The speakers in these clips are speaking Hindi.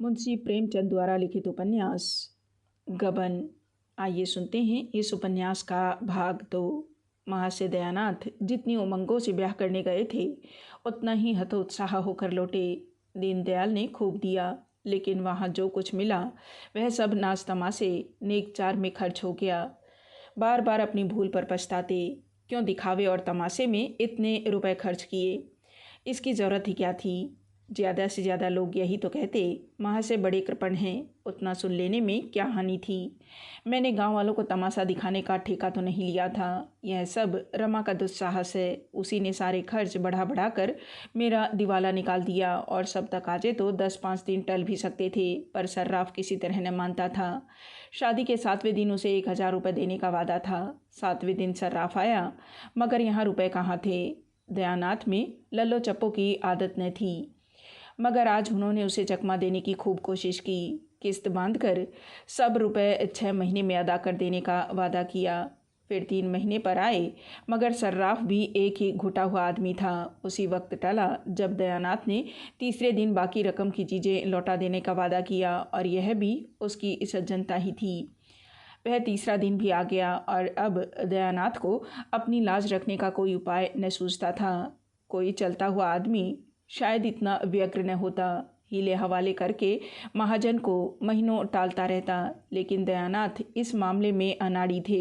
मुंशी प्रेमचंद द्वारा लिखित उपन्यास गबन। आइए सुनते हैं इस उपन्यास का भाग 2। महाशय दयानाथ जितनी उमंगों से ब्याह करने गए थे उतना ही हतोत्साह होकर लौटे। दीनदयाल ने खूब दिया, लेकिन वहाँ जो कुछ मिला वह सब नाच तमाशे नेक चार में खर्च हो गया। बार बार अपनी भूल पर पछताते, क्यों दिखावे और तमाशे में इतने रुपए खर्च किए। इसकी ज़रूरत ही क्या थी। ज़्यादा से ज़्यादा लोग यही तो कहते, महाशय बड़े कृपण हैं, उतना सुन लेने में क्या हानि थी। मैंने गांव वालों को तमाशा दिखाने का ठेका तो नहीं लिया था। यह सब रमा का दुस्साहस है। उसी ने सारे खर्च बढ़ा बढ़ा कर मेरा दिवाला निकाल दिया, और सब तकाजे तो 10-5 दिन टल भी सकते थे, पर सर्राफ किसी तरह न मानता था। शादी के 7वें दिन उसे 1000 रुपये देने का वादा था। 7वें दिन सर्राफ आया, मगर यहाँ रुपये कहाँ थे। दयानाथ में लल्लो चप्पो की आदत न थी, मगर आज उन्होंने उसे चकमा देने की खूब कोशिश की। किस्त बांधकर सब रुपए 6 महीने में अदा कर देने का वादा किया। फिर 3 महीने पर आए, मगर सर्राफ भी एक ही घुटा हुआ आदमी था। उसी वक्त टला जब दयानाथ ने तीसरे दिन बाकी रकम की चीज़ें लौटा देने का वादा किया, और यह भी उसकी सज्जनता ही थी। वह तीसरा दिन भी आ गया, और अब दयानाथ को अपनी लाज रखने का कोई उपाय न सूझता था। कोई चलता हुआ आदमी शायद इतना व्यग्र न होता, हीले हवाले करके महाजन को महीनों टालता रहता, लेकिन दयानाथ इस मामले में अनाड़ी थे।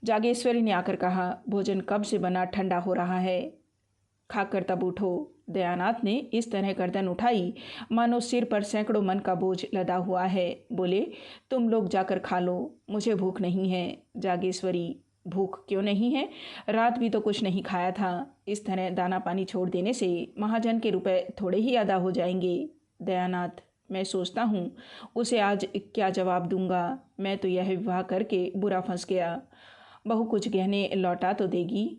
जागेश्वरी ने आकर कहा, भोजन कब से बना, ठंडा हो रहा है, खाकर तब उठो। दयानाथ ने इस तरह गर्दन उठाई मानो सिर पर सैकड़ों मन का बोझ लदा हुआ है। बोले, तुम लोग जाकर खा लो, मुझे भूख नहीं है। जागेश्वरी, भूख क्यों नहीं है, रात भी तो कुछ नहीं खाया था। इस तरह दाना पानी छोड़ देने से महाजन के रुपए थोड़े ही अदा हो जाएंगे। दयानाथ, मैं सोचता हूँ उसे आज क्या जवाब दूंगा। मैं तो यह विवाह करके बुरा फंस गया। बहू कुछ गहने लौटा तो देगी।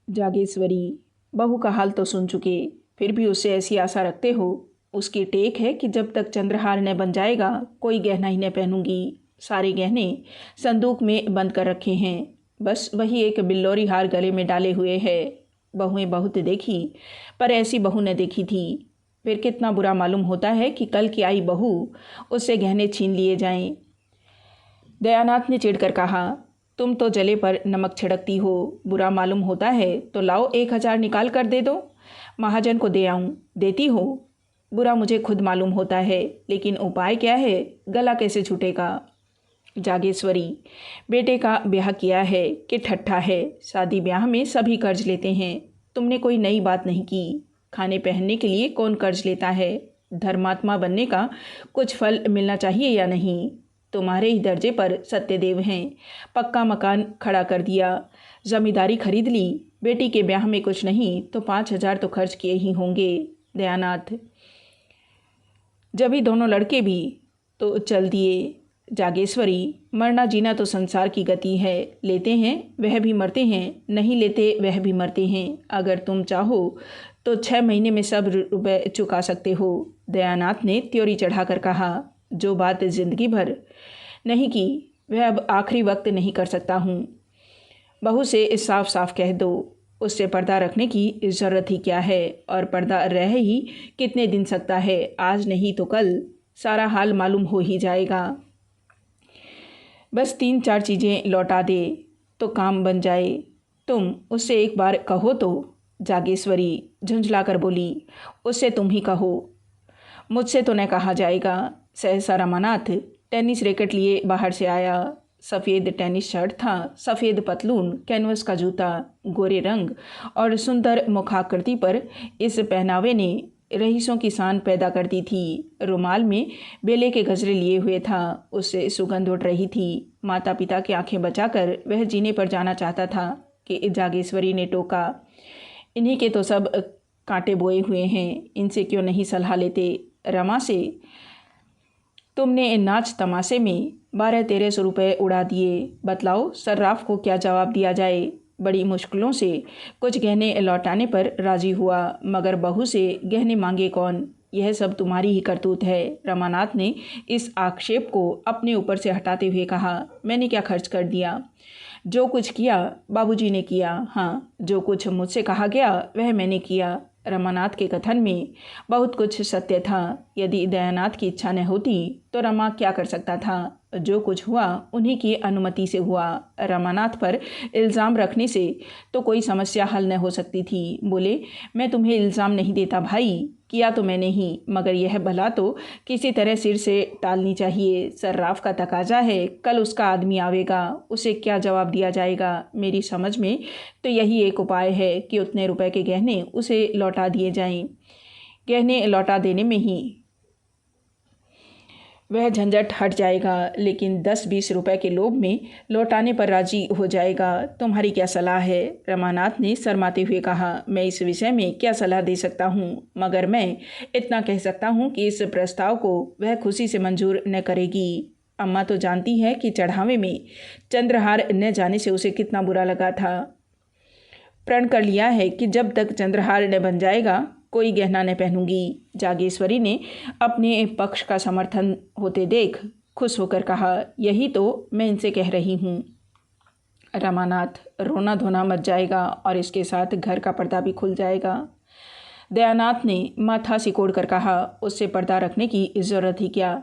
जागेश्वरी, बहू का हाल तो सुन चुके, फिर भी उससे ऐसी आशा रखते हो। उसकी टेक है कि जब तक चंद्रहार न बन जाएगा कोई गहना ही न पहनूंगी। सारे गहने संदूक में बंद कर रखे हैं, बस वही एक बिल्लौरी हार गले में डाले हुए है। बहुएं बहुत देखी, पर ऐसी बहू न देखी थी। फिर कितना बुरा मालूम होता है कि कल की आई बहू उससे गहने छीन लिए जाएं। दयानाथ ने चिढ़कर कहा, तुम तो जले पर नमक छिड़कती हो। बुरा मालूम होता है तो लाओ 1000 निकाल कर दे दो, महाजन को दे आऊं। देती हो? बुरा मुझे खुद मालूम होता है, लेकिन उपाय क्या है, गला कैसे छूटेगा। जागेश्वरी, बेटे का ब्याह किया है कि ठट्ठा है। शादी ब्याह में सभी कर्ज लेते हैं, तुमने कोई नई बात नहीं की। खाने पहनने के लिए कौन कर्ज लेता है। धर्मात्मा बनने का कुछ फल मिलना चाहिए या नहीं। तुम्हारे ही दर्जे पर सत्यदेव हैं, पक्का मकान खड़ा कर दिया, जमींदारी खरीद ली। बेटी के ब्याह में कुछ नहीं तो 5000 तो खर्च किए ही होंगे। दयानाथ, जब ही दोनों लड़के भी तो चल दिए। जागेश्वरी, मरना जीना तो संसार की गति है, लेते हैं वह भी मरते हैं, नहीं लेते वह भी मरते हैं। अगर तुम चाहो तो 6 महीने में सब रुपए चुका सकते हो। दयानाथ ने त्योरी चढ़ाकर कहा, जो बात जिंदगी भर नहीं की वह अब आखिरी वक्त नहीं कर सकता हूँ। बहू से साफ साफ कह दो, उससे पर्दा रखने की ज़रूरत ही क्या है, और पर्दा रह ही कितने दिन सकता है। आज नहीं तो कल सारा हाल मालूम हो ही जाएगा। बस 3-4 चीज़ें लौटा दे तो काम बन जाए। तुम उससे एक बार कहो तो। जागेश्वरी झुंझला कर बोली, उससे तुम ही कहो, मुझसे तो न कहा जाएगा। सहसा रमानाथ टेनिस रैकेट लिए बाहर से आया। सफ़ेद टेनिस शर्ट था, सफ़ेद पतलून, कैनवस का जूता, गोरे रंग और सुंदर मुखाकृति पर इस पहनावे ने रईसों की शान पैदा करती थी। रुमाल में बेले के गजरे लिए हुए था, उससे सुगंध उठ रही थी। माता पिता की आंखें बचाकर वह जीने पर जाना चाहता था कि जागेश्वरी ने टोका, इन्हीं के तो सब कांटे बोए हुए हैं, इनसे क्यों नहीं सलाह लेते। रमा से तुमने नाच तमाशे में 1200-1300 रुपये उड़ा दिए। बतलाओ सर्राफ को क्या जवाब दिया जाए। बड़ी मुश्किलों से कुछ गहने लौटाने पर राजी हुआ, मगर बहू से गहने मांगे कौन। यह सब तुम्हारी ही करतूत है। रमानाथ ने इस आक्षेप को अपने ऊपर से हटाते हुए कहा, मैंने क्या खर्च कर दिया। जो कुछ किया बाबूजी ने किया। हाँ, जो कुछ मुझसे कहा गया वह मैंने किया। रमानाथ के कथन में बहुत कुछ सत्य था। यदि दयानाथ की इच्छा न होती तो रमा क्या कर सकता था। जो कुछ हुआ उन्हीं की अनुमति से हुआ। रमानाथ पर इल्ज़ाम रखने से तो कोई समस्या हल न हो सकती थी। बोले, मैं तुम्हें इल्ज़ाम नहीं देता भाई, किया तो मैंने ही, मगर यह भला तो किसी तरह सिर से टालनी चाहिए। सर्राफ का तकाजा है, कल उसका आदमी आवेगा, उसे क्या जवाब दिया जाएगा। मेरी समझ में तो यही एक उपाय है कि उतने रुपए के गहने उसे लौटा दिए जाएं। गहने लौटा देने में ही वह झंझट हट जाएगा, लेकिन 10-20 रुपए के लोभ में लौटाने पर राजी हो जाएगा। तुम्हारी क्या सलाह है? रमानाथ ने शर्माते हुए कहा, मैं इस विषय में क्या सलाह दे सकता हूँ, मगर मैं इतना कह सकता हूँ कि इस प्रस्ताव को वह खुशी से मंजूर न करेगी। अम्मा तो जानती है कि चढ़ावे में चंद्रहार न जाने से उसे कितना बुरा लगा था। प्रण कर लिया है कि जब तक चंद्रहार न बन जाएगा कोई गहना न पहनूंगी। जागेश्वरी ने अपने पक्ष का समर्थन होते देख खुश होकर कहा, यही तो मैं इनसे कह रही हूँ। रमानाथ, रोना धोना मच जाएगा और इसके साथ घर का पर्दा भी खुल जाएगा। दयानाथ ने माथा सिकोड़ कर कहा, उससे पर्दा रखने की ज़रूरत ही क्या।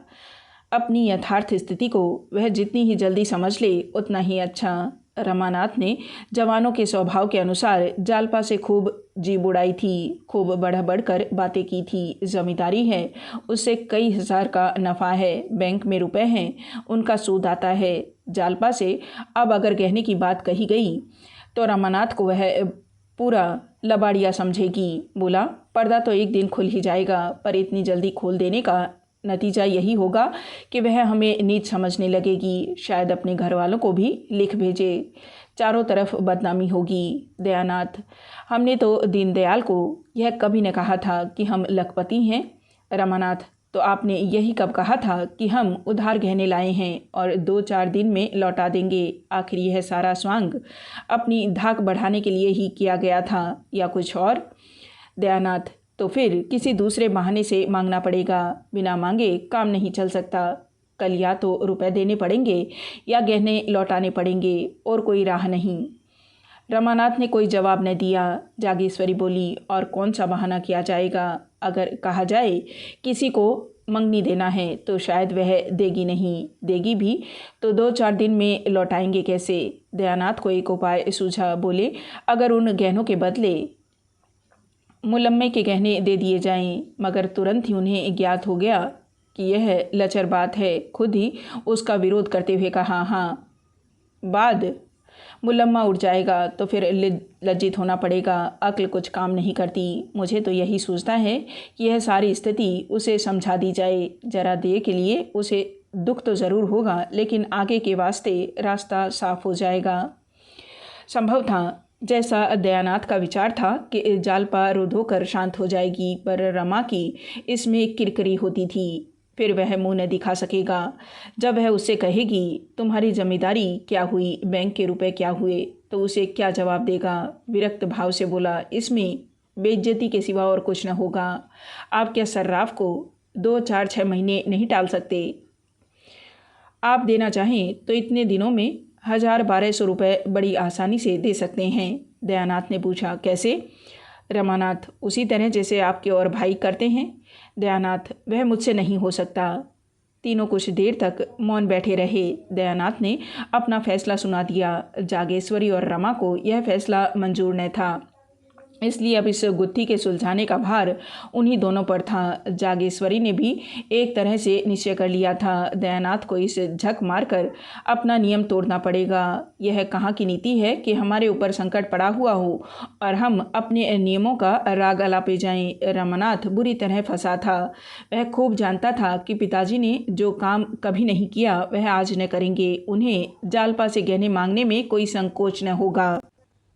अपनी यथार्थ स्थिति को वह जितनी ही जल्दी समझ ले उतना ही अच्छा। रमानाथ ने जवानों के स्वभाव के अनुसार जालपा से खूब जी बुड़ाई थी, खूब बढ़ बढ़कर बातें की थी। जमींदारी है, उससे कई हजार का नफ़ा है, बैंक में रुपए हैं, उनका सूद आता है। जालपा से अब अगर गहने की बात कही गई तो रमानाथ को वह पूरा लबाड़िया समझेगी। बोला, पर्दा तो एक दिन खुल ही जाएगा, पर इतनी जल्दी खोल देने का नतीजा यही होगा कि वह हमें नीच समझने लगेगी, शायद अपने घर वालों को भी लिख भेजे। चारों तरफ बदनामी होगी। दयानाथ, हमने तो दीनदयाल को यह कभी न कहा था कि हम लखपति हैं। रमानाथ, तो आपने यही कब कहा था कि हम उधार गहने लाए हैं और 2-4 दिन में लौटा देंगे। आखिर यह सारा स्वांग अपनी धाक बढ़ाने के लिए ही किया गया था या कुछ और? दयानाथ, तो फिर किसी दूसरे बहाने से मांगना पड़ेगा, बिना मांगे काम नहीं चल सकता। कल या तो रुपए देने पड़ेंगे या गहने लौटाने पड़ेंगे, और कोई राह नहीं। रमानाथ ने कोई जवाब न दिया। जागेश्वरी बोली, और कौन सा बहाना किया जाएगा? अगर कहा जाए किसी को मंगनी देना है तो शायद वह देगी नहीं, देगी भी तो 2-4 दिन में लौटाएंगे कैसे? दयानाथ को एक उपाय सूझा। बोले, अगर उन गहनों के बदले मुलम्मे के गहने दे दिए जाएं, मगर तुरंत ही उन्हें ज्ञात हो गया कि यह लचर बात है। खुद ही उसका विरोध करते हुए कहा, हाँ, बाद मुलम्मा उठ जाएगा तो फिर लज्जित होना पड़ेगा। अक्ल कुछ काम नहीं करती। मुझे तो यही सूझता है कि यह सारी स्थिति उसे समझा दी जाए। जरा देर के लिए उसे दुख तो ज़रूर होगा, लेकिन आगे के वास्ते रास्ता साफ हो जाएगा। संभव था, जैसा दयानाथ का विचार था, कि जालपा रोध होकर शांत हो जाएगी, पर रमा की इसमें किरकिरी होती थी। फिर वह मुंह न दिखा सकेगा। जब वह उससे कहेगी, तुम्हारी जमींदारी क्या हुई, बैंक के रुपए क्या हुए, तो उसे क्या जवाब देगा? विरक्त भाव से बोला, इसमें बेइज्जती के सिवा और कुछ न होगा। आप क्या सर्राफ को 2-4-6 महीने नहीं टाल सकते? आप देना चाहें तो इतने दिनों में 1000-1200 रुपये बड़ी आसानी से दे सकते हैं। दयानाथ ने पूछा, कैसे? रमानाथ, उसी तरह जैसे आपके और भाई करते हैं। दयानाथ, वह मुझसे नहीं हो सकता। तीनों कुछ देर तक मौन बैठे रहे। दयानाथ ने अपना फैसला सुना दिया। जागेश्वरी और रमा को यह फैसला मंजूर न था, इसलिए अब इस गुत्थी के सुलझाने का भार उन्हीं दोनों पर था। जागेश्वरी ने भी एक तरह से निश्चय कर लिया था, दयानाथ को इस झक मारकर अपना नियम तोड़ना पड़ेगा। यह कहाँ की नीति है कि हमारे ऊपर संकट पड़ा हुआ हो और हम अपने नियमों का राग अलापे जाएं। रमानाथ बुरी तरह फंसा था। वह खूब जानता था कि पिताजी ने जो काम कभी नहीं किया वह आज न करेंगे। उन्हें जालपा से गहने मांगने में कोई संकोच न होगा,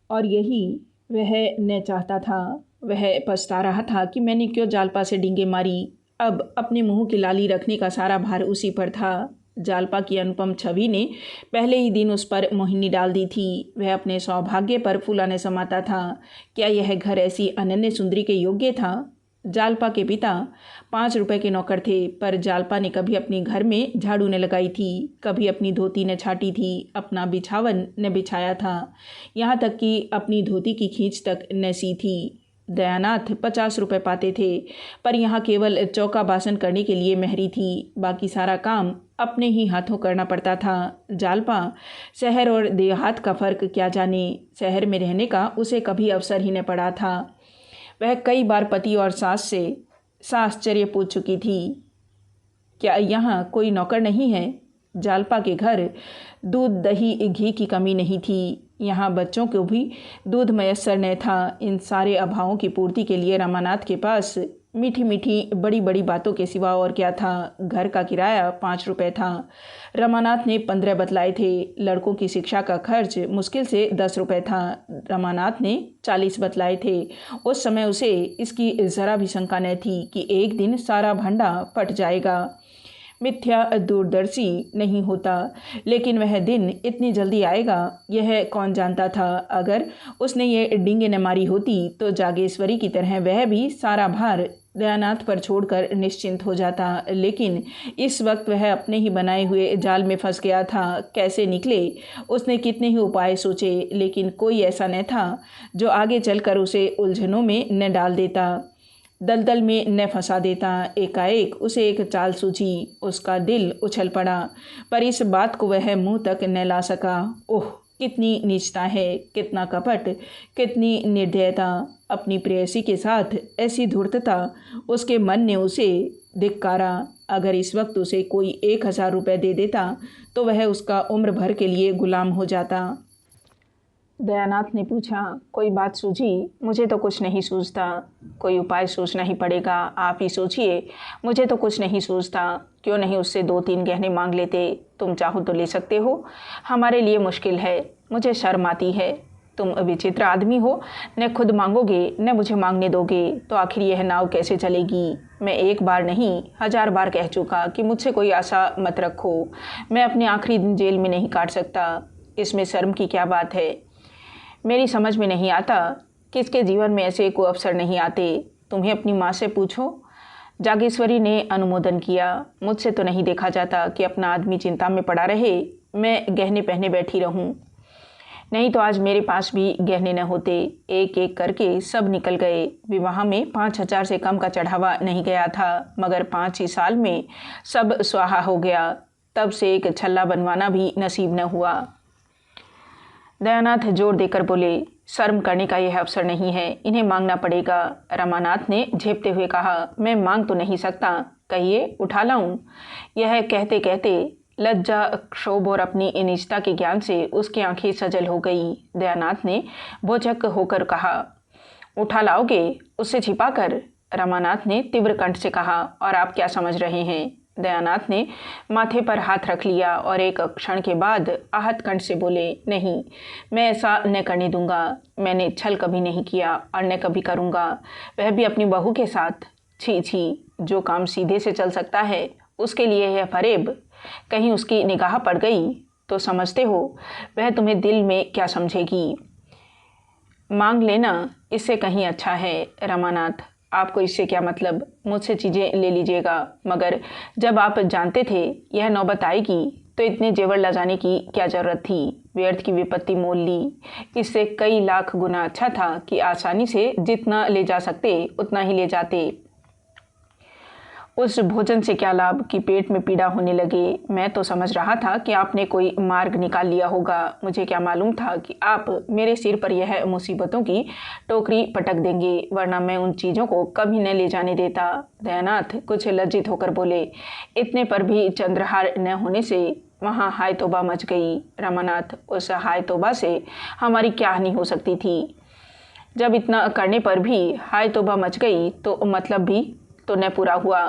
और यही वह न चाहता था। वह पछता रहा था कि मैंने क्यों जालपा से डींगे मारी। अब अपने मुंह की लाली रखने का सारा भार उसी पर था। जालपा की अनुपम छवि ने पहले ही दिन उस पर मोहिनी डाल दी थी। वह अपने सौभाग्य पर फूलाने समाता था। क्या यह घर ऐसी अनन्य सुंदरी के योग्य था? जालपा के पिता 5 रुपए के नौकर थे, पर जालपा ने कभी अपने घर में झाड़ू न लगाई थी, कभी अपनी धोती न छाटी थी, अपना बिछावन न बिछाया था, यहाँ तक कि अपनी धोती की खींच तक न सी थी। दयानाथ 50 रुपये पाते थे, पर यहाँ केवल चौका बासन करने के लिए मेहरी थी। बाकी सारा काम अपने ही हाथों करना पड़ता था। जालपा शहर और देहात का फ़र्क क्या जाने, शहर में रहने का उसे कभी अवसर ही न पड़ा था। वह कई बार पति और सास से साश्चर्य पूछ चुकी थी, क्या यहाँ कोई नौकर नहीं है? जालपा के घर दूध दही घी की कमी नहीं थी। यहाँ बच्चों को भी दूध मयस्सर न था। इन सारे अभावों की पूर्ति के लिए रमानाथ के पास मीठी मीठी बड़ी बड़ी बातों के सिवा और क्या था। घर का किराया 5 रुपये था, रमानाथ ने 15 बतलाए थे। लड़कों की शिक्षा का खर्च मुश्किल से 10 रुपये था, रमानाथ ने 40 बतलाए थे। उस समय उसे इसकी ज़रा भी शंका न थी कि एक दिन सारा भंडा फट जाएगा। मिथ्या दूरदर्शी नहीं होता, लेकिन वह दिन इतनी जल्दी आएगा यह कौन जानता था। अगर उसने ये डींगे न मारी होती तो जागेश्वरी की तरह वह भी सारा भार दयानाथ पर छोड़कर निश्चिंत हो जाता। लेकिन इस वक्त वह अपने ही बनाए हुए जाल में फंस गया था। कैसे निकले? उसने कितने ही उपाय सोचे, लेकिन कोई ऐसा न था जो आगे चलकर उसे उलझनों में न डाल देता, दलदल में न फंसा देता। एकाएक उसे एक चाल सूझी, उसका दिल उछल पड़ा, पर इस बात को वह मुंह तक न ला सका। ओह, कितनी नीचता है, कितना कपट, कितनी निर्दयता! अपनी प्रेयसी के साथ ऐसी धूर्तता! उसके मन ने उसे धिक्कारा। अगर इस वक्त उसे कोई 1000 रुपये दे देता तो वह उसका उम्र भर के लिए गुलाम हो जाता। दयानाथ ने पूछा, कोई बात सूझी? मुझे तो कुछ नहीं सूझता। कोई उपाय सोचना ही पड़ेगा, आप ही सोचिए। मुझे तो कुछ नहीं सूझता। क्यों नहीं उससे 2-3 गहने मांग लेते? तुम चाहो तो ले सकते हो, हमारे लिए मुश्किल है। मुझे शर्म आती है। तुम विचित्र आदमी हो, न खुद मांगोगे न मुझे मांगने दोगे, तो आखिर यह नाव कैसे चलेगी? मैं एक बार नहीं 1000 बार कह चुका कि मुझसे कोई आशा मत रखो। मैं अपने आखिरी दिन जेल में नहीं काट सकता। इसमें शर्म की क्या बात है? मेरी समझ में नहीं आता, किसके जीवन में ऐसे कोई अवसर नहीं आते। तुम्हें अपनी माँ से पूछो। जागेश्वरी ने अनुमोदन किया। मुझसे तो नहीं देखा जाता कि अपना आदमी चिंता में पड़ा रहे, मैं गहने पहने बैठी रहूं। नहीं तो आज मेरे पास भी गहने न होते। एक एक करके सब निकल गए। विवाह में 5000 से कम का चढ़ावा नहीं गया था, मगर 5 ही साल में सब स्वाहा हो गया। तब से एक छल्ला बनवाना भी नसीब न हुआ। दयानाथ जोर देकर बोले, शर्म करने का यह अवसर नहीं है, इन्हें मांगना पड़ेगा। रमानाथ ने झेपते हुए कहा, मैं मांग तो नहीं सकता, कहिए उठा लाऊं? यह कहते कहते लज्जा, क्षोभ और अपनी नीचता के ज्ञान से उसकी आंखें सजल हो गई। दयानाथ ने भौचक होकर कहा, उठा लाओगे? उससे छिपाकर? रमानाथ ने तीव्र कंठ से कहा, और आप क्या समझ रहे हैं? दयानाथ ने माथे पर हाथ रख लिया और एक क्षण के बाद आहत कंठ से बोले, नहीं, मैं ऐसा न करने दूंगा। मैंने छल कभी नहीं किया और न कभी करूंगा, वह भी अपनी बहू के साथ। छी छी, जो काम सीधे से चल सकता है उसके लिए यह फरेब। कहीं उसकी निगाह पड़ गई तो समझते हो वह तुम्हें दिल में क्या समझेगी? मांग लेना इससे कहीं अच्छा है। रमानाथ, आपको इससे क्या मतलब? मुझसे चीज़ें ले लीजिएगा, मगर जब आप जानते थे यह नौबत आएगी तो इतने जेवर लजाने की क्या ज़रूरत थी? व्यर्थ की विपत्ति मोल ली। इससे कई लाख गुना अच्छा था कि आसानी से जितना ले जा सकते उतना ही ले जाते। उस भोजन से क्या लाभ कि पेट में पीड़ा होने लगे। मैं तो समझ रहा था कि आपने कोई मार्ग निकाल लिया होगा। मुझे क्या मालूम था कि आप मेरे सिर पर यह मुसीबतों की टोकरी पटक देंगे, वरना मैं उन चीज़ों को कभी न ले जाने देता। दयानाथ कुछ लज्जित होकर बोले, इतने पर भी चंद्रहार न होने से वहाँ हाय तौबा मच गई। रमानाथ, उस हाय तौबा से हमारी क्या हानि हो सकती थी? जब इतना करने पर भी हाय तौबा मच गई तो मतलब भी तो न पूरा हुआ।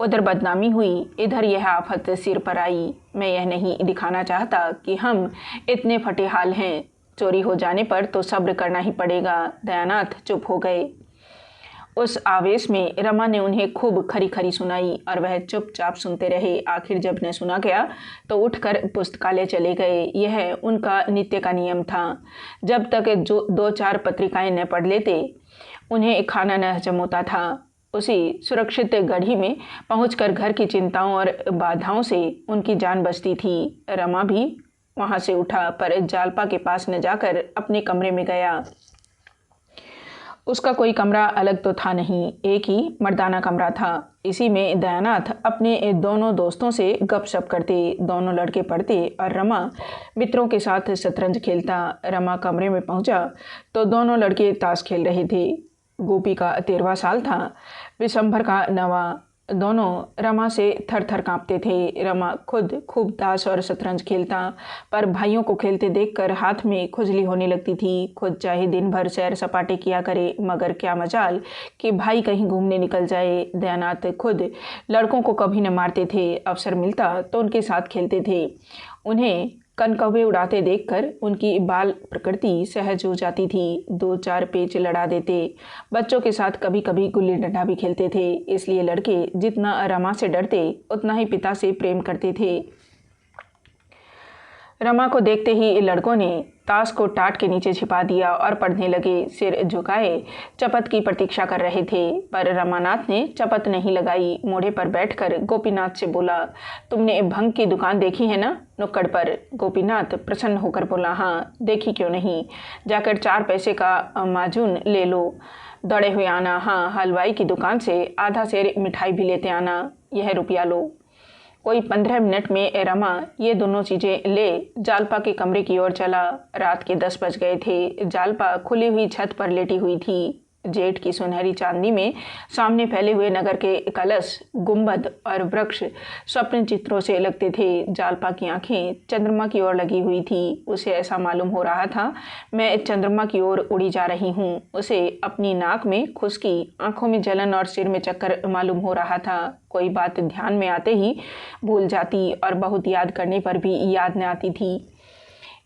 उधर बदनामी हुई, इधर यह आफत सिर पर आई। मैं यह नहीं दिखाना चाहता कि हम इतने फटे हाल हैं। चोरी हो जाने पर तो सब्र करना ही पड़ेगा। दयानाथ चुप हो गए। उस आवेश में रमा ने उन्हें खूब खरी खरी सुनाई और वह चुपचाप सुनते रहे। आखिर जब न सुना गया तो उठकर पुस्तकालय चले गए। यह उनका नित्य का नियम था। जब तक जो 2-4 पत्रिकाएं न पढ़ लेते उन्हें खाना न हजम होता था। उसी सुरक्षित गढ़ी में पहुंचकर घर की चिंताओं और बाधाओं से उनकी जान बचती थी। रमा भी वहां से उठा, पर जालपा के पास न जाकर अपने कमरे में गया। उसका कोई कमरा अलग तो था नहीं, एक ही मर्दाना कमरा था। इसी में दयानाथ अपने दोनों दोस्तों से गपशप करते, दोनों लड़के पढ़ते और रमा मित्रों के साथ शतरंज खेलता। रमा कमरे में पहुंचा तो दोनों लड़के ताश खेल रहे थे। गोपी का 13वां साल था, विशंभर का 9वां। दोनों रमा से थर थर काँपते थे। रमा खुद खूब ताश और शतरंज खेलता, पर भाइयों को खेलते देखकर हाथ में खुजली होने लगती थी। खुद चाहे दिन भर सैर सपाटे किया करे, मगर क्या मजाल कि भाई कहीं घूमने निकल जाए। दयानाथ खुद लड़कों को कभी न मारते थे, अवसर मिलता तो उनके साथ खेलते थे। उन्हें कनकौवे उड़ाते देखकर उनकी बाल प्रकृति सहज हो जाती थी। 2-4 पेच लड़ा देते। बच्चों के साथ कभी कभी गुल्ली डंडा भी खेलते थे। इसलिए लड़के जितना रमा से डरते उतना ही पिता से प्रेम करते थे। रमा को देखते ही लड़कों ने ताश को टाट के नीचे छिपा दिया और पढ़ने लगे। सिर झुकाए चपत की प्रतीक्षा कर रहे थे, पर रमानाथ ने चपत नहीं लगाई। मोढ़े पर बैठकर गोपीनाथ से बोला, तुमने भंग की दुकान देखी है ना नुक्कड़ पर? गोपीनाथ प्रसन्न होकर बोला, हाँ देखी, क्यों नहीं। जाकर 4 पैसे का माजून ले लो, दौड़े हुए आना। हाँ, हलवाई की दुकान से आधा सेर मिठाई भी लेते आना। यह रुपया लो। कोई 15 मिनट में रमा ये दोनों चीज़ें ले जालपा के कमरे की ओर चला। रात के 10 बज गए थे। जालपा खुली हुई छत पर लेटी हुई थी। जेठ की सुनहरी चांदनी में सामने फैले हुए नगर के कलश, गुंबद और वृक्ष स्वप्न चित्रों से लगते थे। जालपा की आंखें चंद्रमा की ओर लगी हुई थी। उसे ऐसा मालूम हो रहा था मैं चंद्रमा की ओर उड़ी जा रही हूँ। उसे अपनी नाक में खुश्की, आंखों में जलन और सिर में चक्कर मालूम हो रहा था। कोई बात ध्यान में आते ही भूल जाती और बहुत याद करने पर भी याद न आती थी।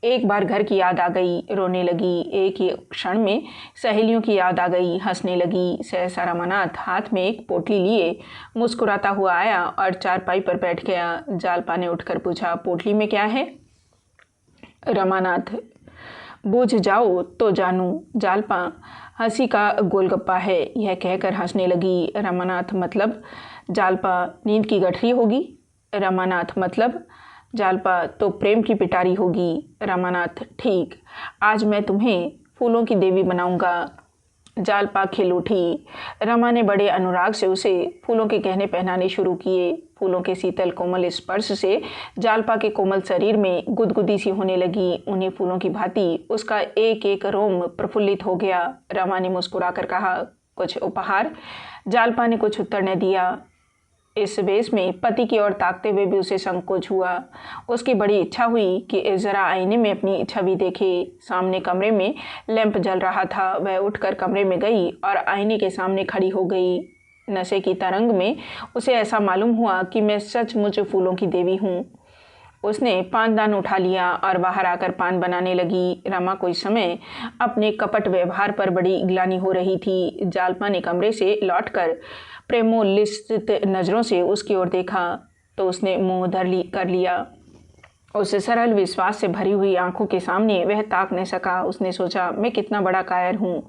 एक बार घर की याद आ गई, रोने लगी। एक ही क्षण में सहेलियों की याद आ गई, हंसने लगी। सहसा रमानाथ हाथ में एक पोटली लिए मुस्कुराता हुआ आया और चारपाई पर बैठ गया। जालपा ने उठकर पूछा, पोटली में क्या है? रमानाथ, बूझ जाओ तो जानू। जालपा, हंसी का गोलगप्पा है। यह कहकर हंसने लगी। रमानाथ, मतलब? जालपा, नींद की गठरी होगी। रमानाथ, मतलब? जालपा, तो प्रेम की पिटारी होगी। रमानाथ, ठीक, आज मैं तुम्हें फूलों की देवी बनाऊंगा। जालपा खिल उठी। रमा ने बड़े अनुराग से उसे फूलों के गहने पहनाने शुरू किए। फूलों के शीतल कोमल स्पर्श से जालपा के कोमल शरीर में गुदगुदी सी होने लगी। उन्हें फूलों की भांति उसका एक एक रोम प्रफुल्लित हो गया। रमा ने मुस्कुराकर कहा, कुछ उपहार? जालपा ने कुछ उत्तर न दिया। इस वेश में पति की ओर ताकते हुए भी उसे संकोच हुआ। उसकी बड़ी इच्छा हुई कि जरा आईने में अपनी छवि देखे। सामने कमरे में लैंप जल रहा था। वह उठकर कमरे में गई और आईने के सामने खड़ी हो गई। नशे की तरंग में उसे ऐसा मालूम हुआ कि मैं सचमुच फूलों की देवी हूँ। उसने पानदान उठा लिया और बाहर आकर पान बनाने लगी। रमा को इस समय अपने कपट व्यवहार पर बड़ी ग्लानि हो रही थी। जालपा ने कमरे से लौटकर प्रेमोल्लिसित नज़रों से उसकी ओर देखा तो उसने मुंह कर लिया। उस सरल विश्वास से भरी हुई आंखों के सामने वह ताक न सका। उसने सोचा, मैं कितना बड़ा कायर हूँ।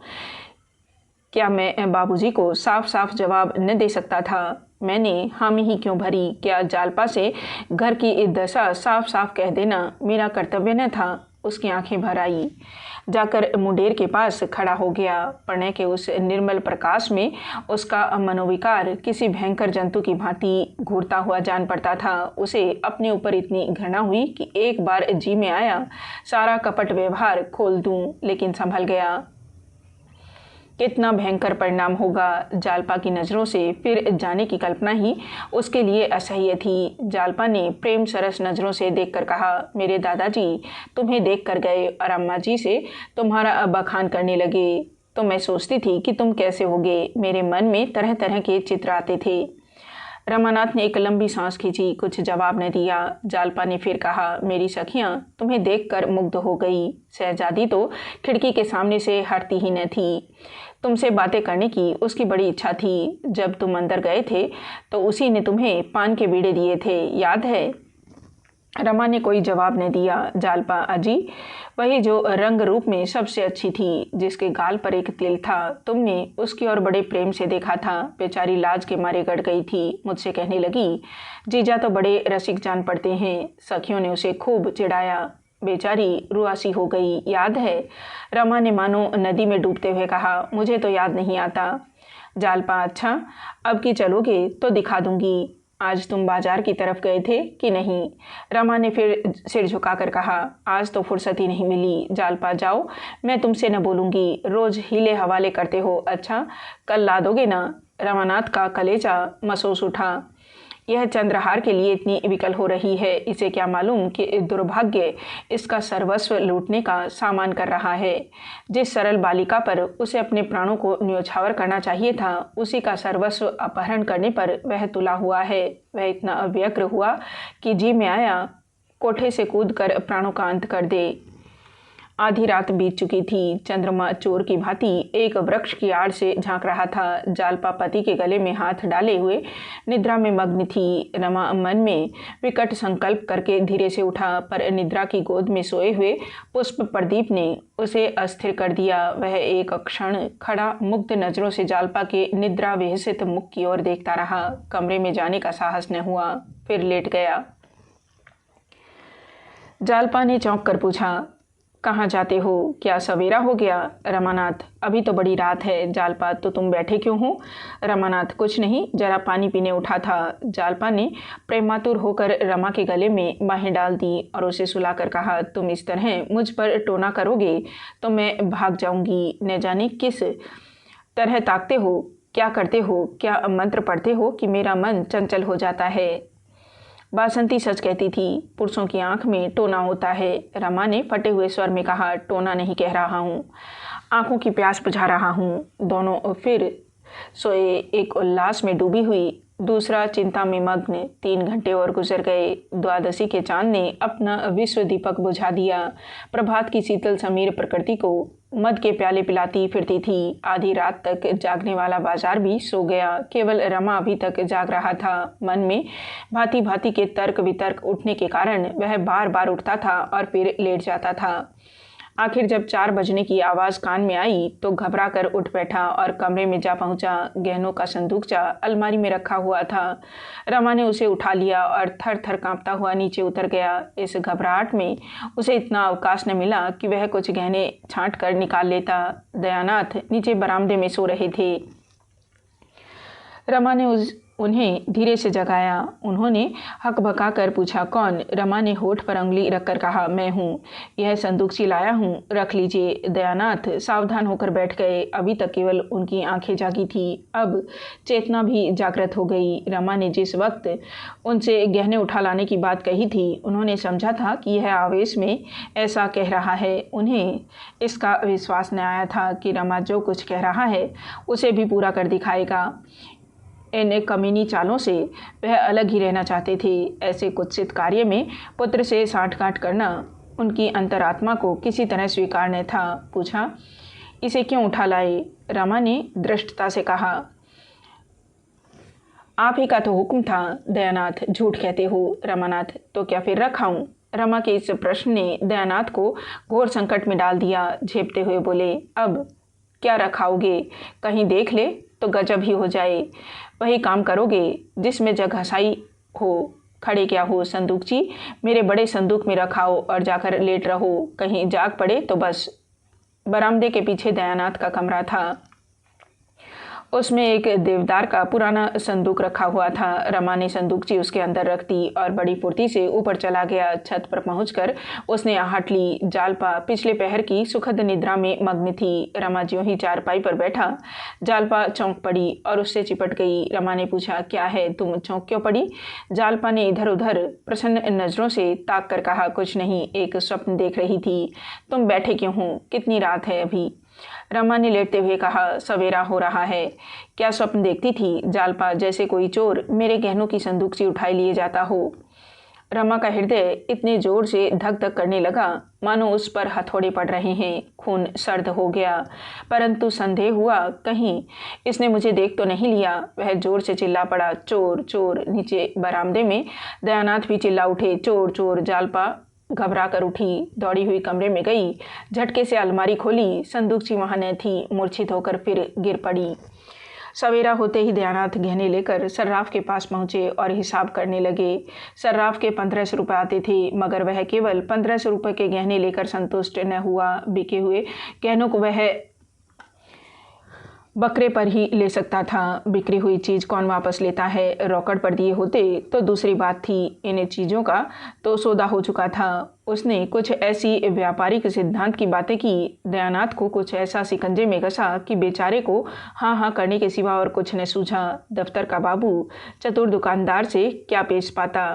क्या मैं बाबूजी को साफ साफ जवाब न दे सकता था? मैंने हामी ही क्यों भरी? क्या जालपा से घर की दशा साफ साफ कह देना मेरा कर्तव्य न था? उसकी आंखें भर आई। जाकर मुंडेर के पास खड़ा हो गया। प्रणय के उस निर्मल प्रकाश में उसका मनोविकार किसी भयंकर जंतु की भांति घूरता हुआ जान पड़ता था। उसे अपने ऊपर इतनी घृणा हुई कि एक बार जी में आया सारा कपट व्यवहार खोल दूं, लेकिन संभल गया। कितना भयंकर परिणाम होगा। जालपा की नज़रों से फिर जाने की कल्पना ही उसके लिए असह्य थी। जालपा ने प्रेम सरस नज़रों से देखकर कहा, मेरे दादाजी तुम्हें देख कर गए और अम्मा जी से तुम्हारा बखान करने लगे। तो मैं सोचती थी कि तुम कैसे होगे। मेरे मन में तरह तरह के चित्र आते थे। रमानाथ ने एक लंबी सांस खींची, कुछ जवाब न दिया। जालपा ने फिर कहा, मेरी सखियां तुम्हें देखकर मुग्ध हो गई। शहजादी तो खिड़की के सामने से हटती ही न थी। तुमसे बातें करने की उसकी बड़ी इच्छा थी। जब तुम अंदर गए थे तो उसी ने तुम्हें पान के बीड़े दिए थे, याद है? रमा ने कोई जवाब न दिया। जालपा, अजी, वही जो रंग रूप में सबसे अच्छी थी, जिसके गाल पर एक तिल था। तुमने उसकी ओर बड़े प्रेम से देखा था। बेचारी लाज के मारे गड़ गई थी। मुझसे कहने लगी, जीजा तो बड़े रसिक जान पड़ते हैं। सखियों ने उसे खूब चिढ़ाया। बेचारी रुआसी हो गई। याद है? रमा ने मानो नदी में डूबते हुए कहा। मुझे तो याद नहीं आता। जालपा, अच्छा, अब की चलोगे तो दिखा दूंगी। आज तुम बाजार की तरफ गए थे कि नहीं? रमा ने फिर सिर झुकाकर कहा। आज तो फुर्सत ही नहीं मिली। जालपा, जाओ, मैं तुमसे न बोलूँगी। रोज हीले हवाले करते हो। अच्छा, कल ला दोगे ना? रमानाथ का कलेजा महसूस उठा। यह चंद्रहार के लिए इतनी विकल हो रही है, इसे क्या मालूम कि दुर्भाग्य इसका सर्वस्व लूटने का सामान कर रहा है। जिस सरल बालिका पर उसे अपने प्राणों को न्योछावर करना चाहिए था, उसी का सर्वस्व अपहरण करने पर वह तुला हुआ है। वह इतना अव्यग्र हुआ कि जी में आया कोठे से कूदकर प्राणों का अंत कर दे। आधी रात बीत चुकी थी। चंद्रमा चोर की भांति एक वृक्ष की आड़ से झांक रहा था। जालपा पति के गले में हाथ डाले हुए निद्रा में मग्न थी। रमा मन में विकट संकल्प करके धीरे से उठा, पर निद्रा की गोद में सोए हुए पुष्प प्रदीप ने उसे अस्थिर कर दिया। वह एक क्षण खड़ा मुग्ध नजरों से जालपा के निद्रा विहसित मुख की ओर देखता रहा। कमरे में जाने का साहस न हुआ, फिर लेट गया। जालपा ने चौंक कर पूछा, कहाँ जाते हो? क्या सवेरा हो गया? रमानाथ, अभी तो बड़ी रात है। जालपा, तो तुम बैठे क्यों हो? रमानाथ, कुछ नहीं, जरा पानी पीने उठा था। जालपा ने प्रेमातुर होकर रमा के गले में बाहें डाल दी और उसे सुलाकर कहा, तुम इस तरह मुझ पर टोना करोगे तो मैं भाग जाऊंगी। न जाने किस तरह ताकते हो, क्या करते हो, क्या मंत्र पढ़ते हो कि मेरा मन चंचल हो जाता है। बासंती सच कहती थी, पुरुषों की आंख में टोना होता है। रमा ने फटे हुए स्वर में कहा, टोना नहीं कह रहा हूँ, आंखों की प्यास बुझा रहा हूँ। दोनों फिर सोए, एक उल्लास में डूबी हुई, दूसरा चिंता में मग्न। 3 घंटे और गुजर गए। द्वादशी के चांद ने अपना विश्व दीपक बुझा दिया। प्रभात की शीतल समीर प्रकृति को मद के प्याले पिलाती फिरती थी। आधी रात तक जागने वाला बाजार भी सो गया। केवल रमा अभी तक जाग रहा था। मन में भांति भांति के तर्क वितर्क उठने के कारण वह बार बार उठता था और फिर लेट जाता था। आखिर जब 4 बजने की आवाज़ कान में आई तो घबरा कर उठ बैठा और कमरे में जा पहुंचा। गहनों का संदूकचा अलमारी में रखा हुआ था। रमा ने उसे उठा लिया और थर थर कांपता हुआ नीचे उतर गया। इस घबराहट में उसे इतना अवकाश न मिला कि वह कुछ गहने छांट कर निकाल लेता। दयानाथ नीचे बरामदे में सो रहे थे। रमा ने उन्हें धीरे से जगाया। उन्होंने हकबका कर पूछा, कौन? रमा ने होठ पर उंगली रखकर कहा, मैं हूँ। यह संदूकची लाया हूँ, रख लीजिए। दयानाथ सावधान होकर बैठ गए। अभी तक केवल उनकी आंखें जागी थी, अब चेतना भी जागृत हो गई। रमा ने जिस वक्त उनसे गहने उठा लाने की बात कही थी, उन्होंने समझा था कि यह आवेश में ऐसा कह रहा है। उन्हें इसका विश्वास न आया था कि रमा जो कुछ कह रहा है उसे भी पूरा कर दिखाएगा। इन कमीनी चालों से वह अलग ही रहना चाहते थे। ऐसे कुत्सित कार्य में पुत्र से सांठगांठ करना उनकी अंतरात्मा को किसी तरह स्वीकार न था। पूछा, इसे क्यों उठा लाए? रमा ने दृष्टता से कहा, आप ही का तो हुक्म था। दयानाथ, झूठ कहते हो। रमानाथ, तो क्या फिर रखाऊं? रमा के इस प्रश्न ने दयानाथ को घोर संकट में डाल दिया। झेपते हुए बोले, अब क्या रखाओगे? कहीं देख ले तो गजब ही हो जाए। वही काम करोगे जिसमें जग हसाई हो। खड़े क्या हो? संदूकची मेरे बड़े संदूक में रखाओ और जाकर लेट रहो। कहीं जाग पड़े तो बस। बरामदे के पीछे दयानाथ का कमरा था। उसमें एक देवदार का पुराना संदूक रखा हुआ था। रमा ने संदूकची उसके अंदर रख दी और बड़ी फुर्ती से ऊपर चला गया। छत पर पहुंचकर उसने आहट ली। जालपा पिछले पहर की सुखद निद्रा में मग्न थी। रमा ज्यों ही चारपाई पर बैठा, जालपा चौंक पड़ी और उससे चिपट गई। रमा ने पूछा, क्या है, तुम चौंक क्यों पड़ी? जालपा ने इधर उधर प्रसन्न नजरों से ताक कर कहा, कुछ नहीं, एक स्वप्न देख रही थी। तुम बैठे क्यों हो? कितनी रात है अभी? रमा ने लेटते हुए कहा, सवेरा हो रहा है। क्या स्वप्न देखती थी? जालपा, जैसे कोई चोर मेरे गहनों की संदूकची उठाए लिए जाता हो। रमा का हृदय इतने जोर से धक धक करने लगा मानो उस पर हथौड़े पड़ रहे हैं। खून सर्द हो गया, परंतु संदेह हुआ कहीं इसने मुझे देख तो नहीं लिया। वह जोर से चिल्ला पड़ा, चोर चोर। नीचे बरामदे में दयानाथ भी चिल्ला उठे, चोर चोर। जालपा घबरा कर उठी, दौड़ी हुई कमरे में गई, झटके से अलमारी खोली, संदूकची वहां न थी। मूर्छित होकर फिर गिर पड़ी। सवेरा होते ही दयानाथ गहने लेकर सर्राफ के पास पहुंचे और हिसाब करने लगे। सर्राफ के 1500 रुपये आते थे, मगर वह केवल 1500 रुपये के गहने लेकर संतुष्ट न हुआ। बिके हुए गहनों को वह बकरे पर ही ले सकता था। बिक्री हुई चीज़ कौन वापस लेता है? रोकड़ पर दिए होते तो दूसरी बात थी। इन चीज़ों का तो सौदा हो चुका था। उसने कुछ ऐसी व्यापारिक सिद्धांत की बातें की, दयानाथ को कुछ ऐसा शिकंजे में कसा कि बेचारे को हाँ हाँ करने के सिवा और कुछ न सूझा। दफ्तर का बाबू चतुर दुकानदार से क्या पेश पाता।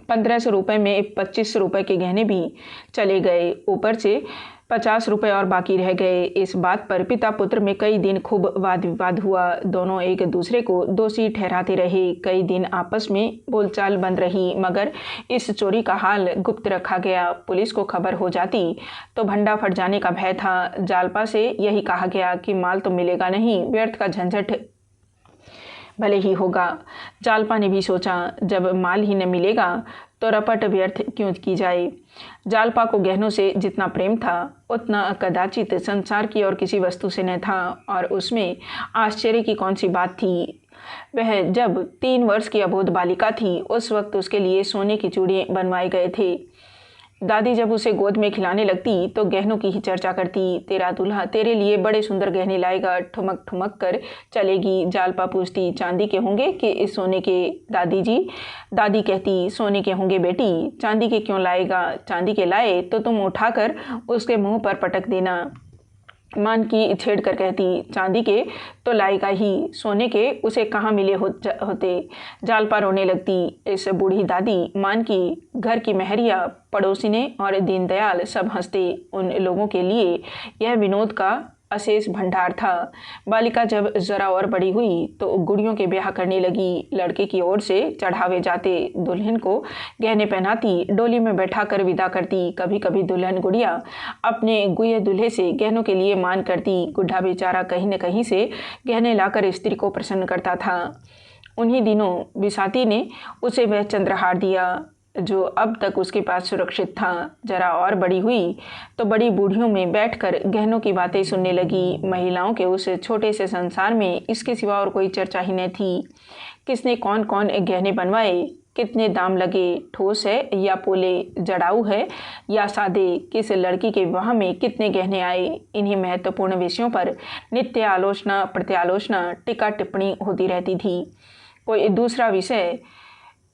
1500 रुपये में 2500 रुपये के गहने भी चले गए, ऊपर से 50 रुपये और बाकी रह गए। इस बात पर पिता पुत्र में कई दिन खूब वाद विवाद हुआ। दोनों एक दूसरे को दोषी ठहराते रहे। कई दिन आपस में बोलचाल बंद रही, मगर इस चोरी का हाल गुप्त रखा गया। पुलिस को खबर हो जाती तो भंडा फट जाने का भय था। जालपा से यही कहा गया कि माल तो मिलेगा नहीं, व्यर्थ का झंझट भले ही होगा। जालपा ने भी सोचा, जब माल ही न मिलेगा तो रपट व्यर्थ क्यों की जाए। जालपा को गहनों से जितना प्रेम था उतना कदाचित संसार की और किसी वस्तु से न था, और उसमें आश्चर्य की कौन सी बात थी। वह जब 3 वर्ष की अबोध बालिका थी उस वक्त उसके लिए सोने की चूड़ियाँ बनवाए गए थे। दादी जब उसे गोद में खिलाने लगती तो गहनों की ही चर्चा करती। तेरा दूल्हा तेरे लिए बड़े सुंदर गहने लाएगा, ठुमक ठुमक कर चलेगी। जालपा पूछती, चांदी के होंगे कि इस सोने के दादी जी? दादी कहती, सोने के होंगे बेटी, चांदी के क्यों लाएगा? चांदी के लाए तो तुम उठाकर उसके मुंह पर पटक देना। मान की छेड़ कर कहती, चांदी के तो लाएगा ही, सोने के उसे कहाँ मिले होते। जालपा रोने लगती। इस बूढ़ी दादी, मान की, घर की महरिया, पड़ोसिने और दीनदयाल सब हंसते। उन लोगों के लिए यह विनोद का अशेष भंडार था। बालिका जब जरा और बड़ी हुई तो गुड़ियों के ब्याह करने लगी। लड़के की ओर से चढ़ावे जाते, दुल्हन को गहने पहनाती, डोली में बैठा कर विदा करती। कभी कभी दुल्हन गुड़िया अपने गुए दूल्हे से गहनों के लिए मान करती। गुड्ढा बेचारा कहीं न कहीं से गहने लाकर स्त्री को प्रसन्न करता था। उन्हीं दिनों बिसाती ने उसे वह चंद्रहार दिया जो अब तक उसके पास सुरक्षित था। जरा और बड़ी हुई तो बड़ी बूढ़ियों में बैठकर गहनों की बातें सुनने लगी। महिलाओं के उस छोटे से संसार में इसके सिवा और कोई चर्चा ही न थी। किसने कौन कौन गहने बनवाए, कितने दाम लगे, ठोस है या पोले, जड़ाऊ है या सादे, किस लड़की के विवाह में कितने गहने आए, इन्हीं महत्वपूर्ण विषयों पर नित्य आलोचना प्रत्यालोचना टीका टिप्पणी होती रहती थी। कोई दूसरा विषय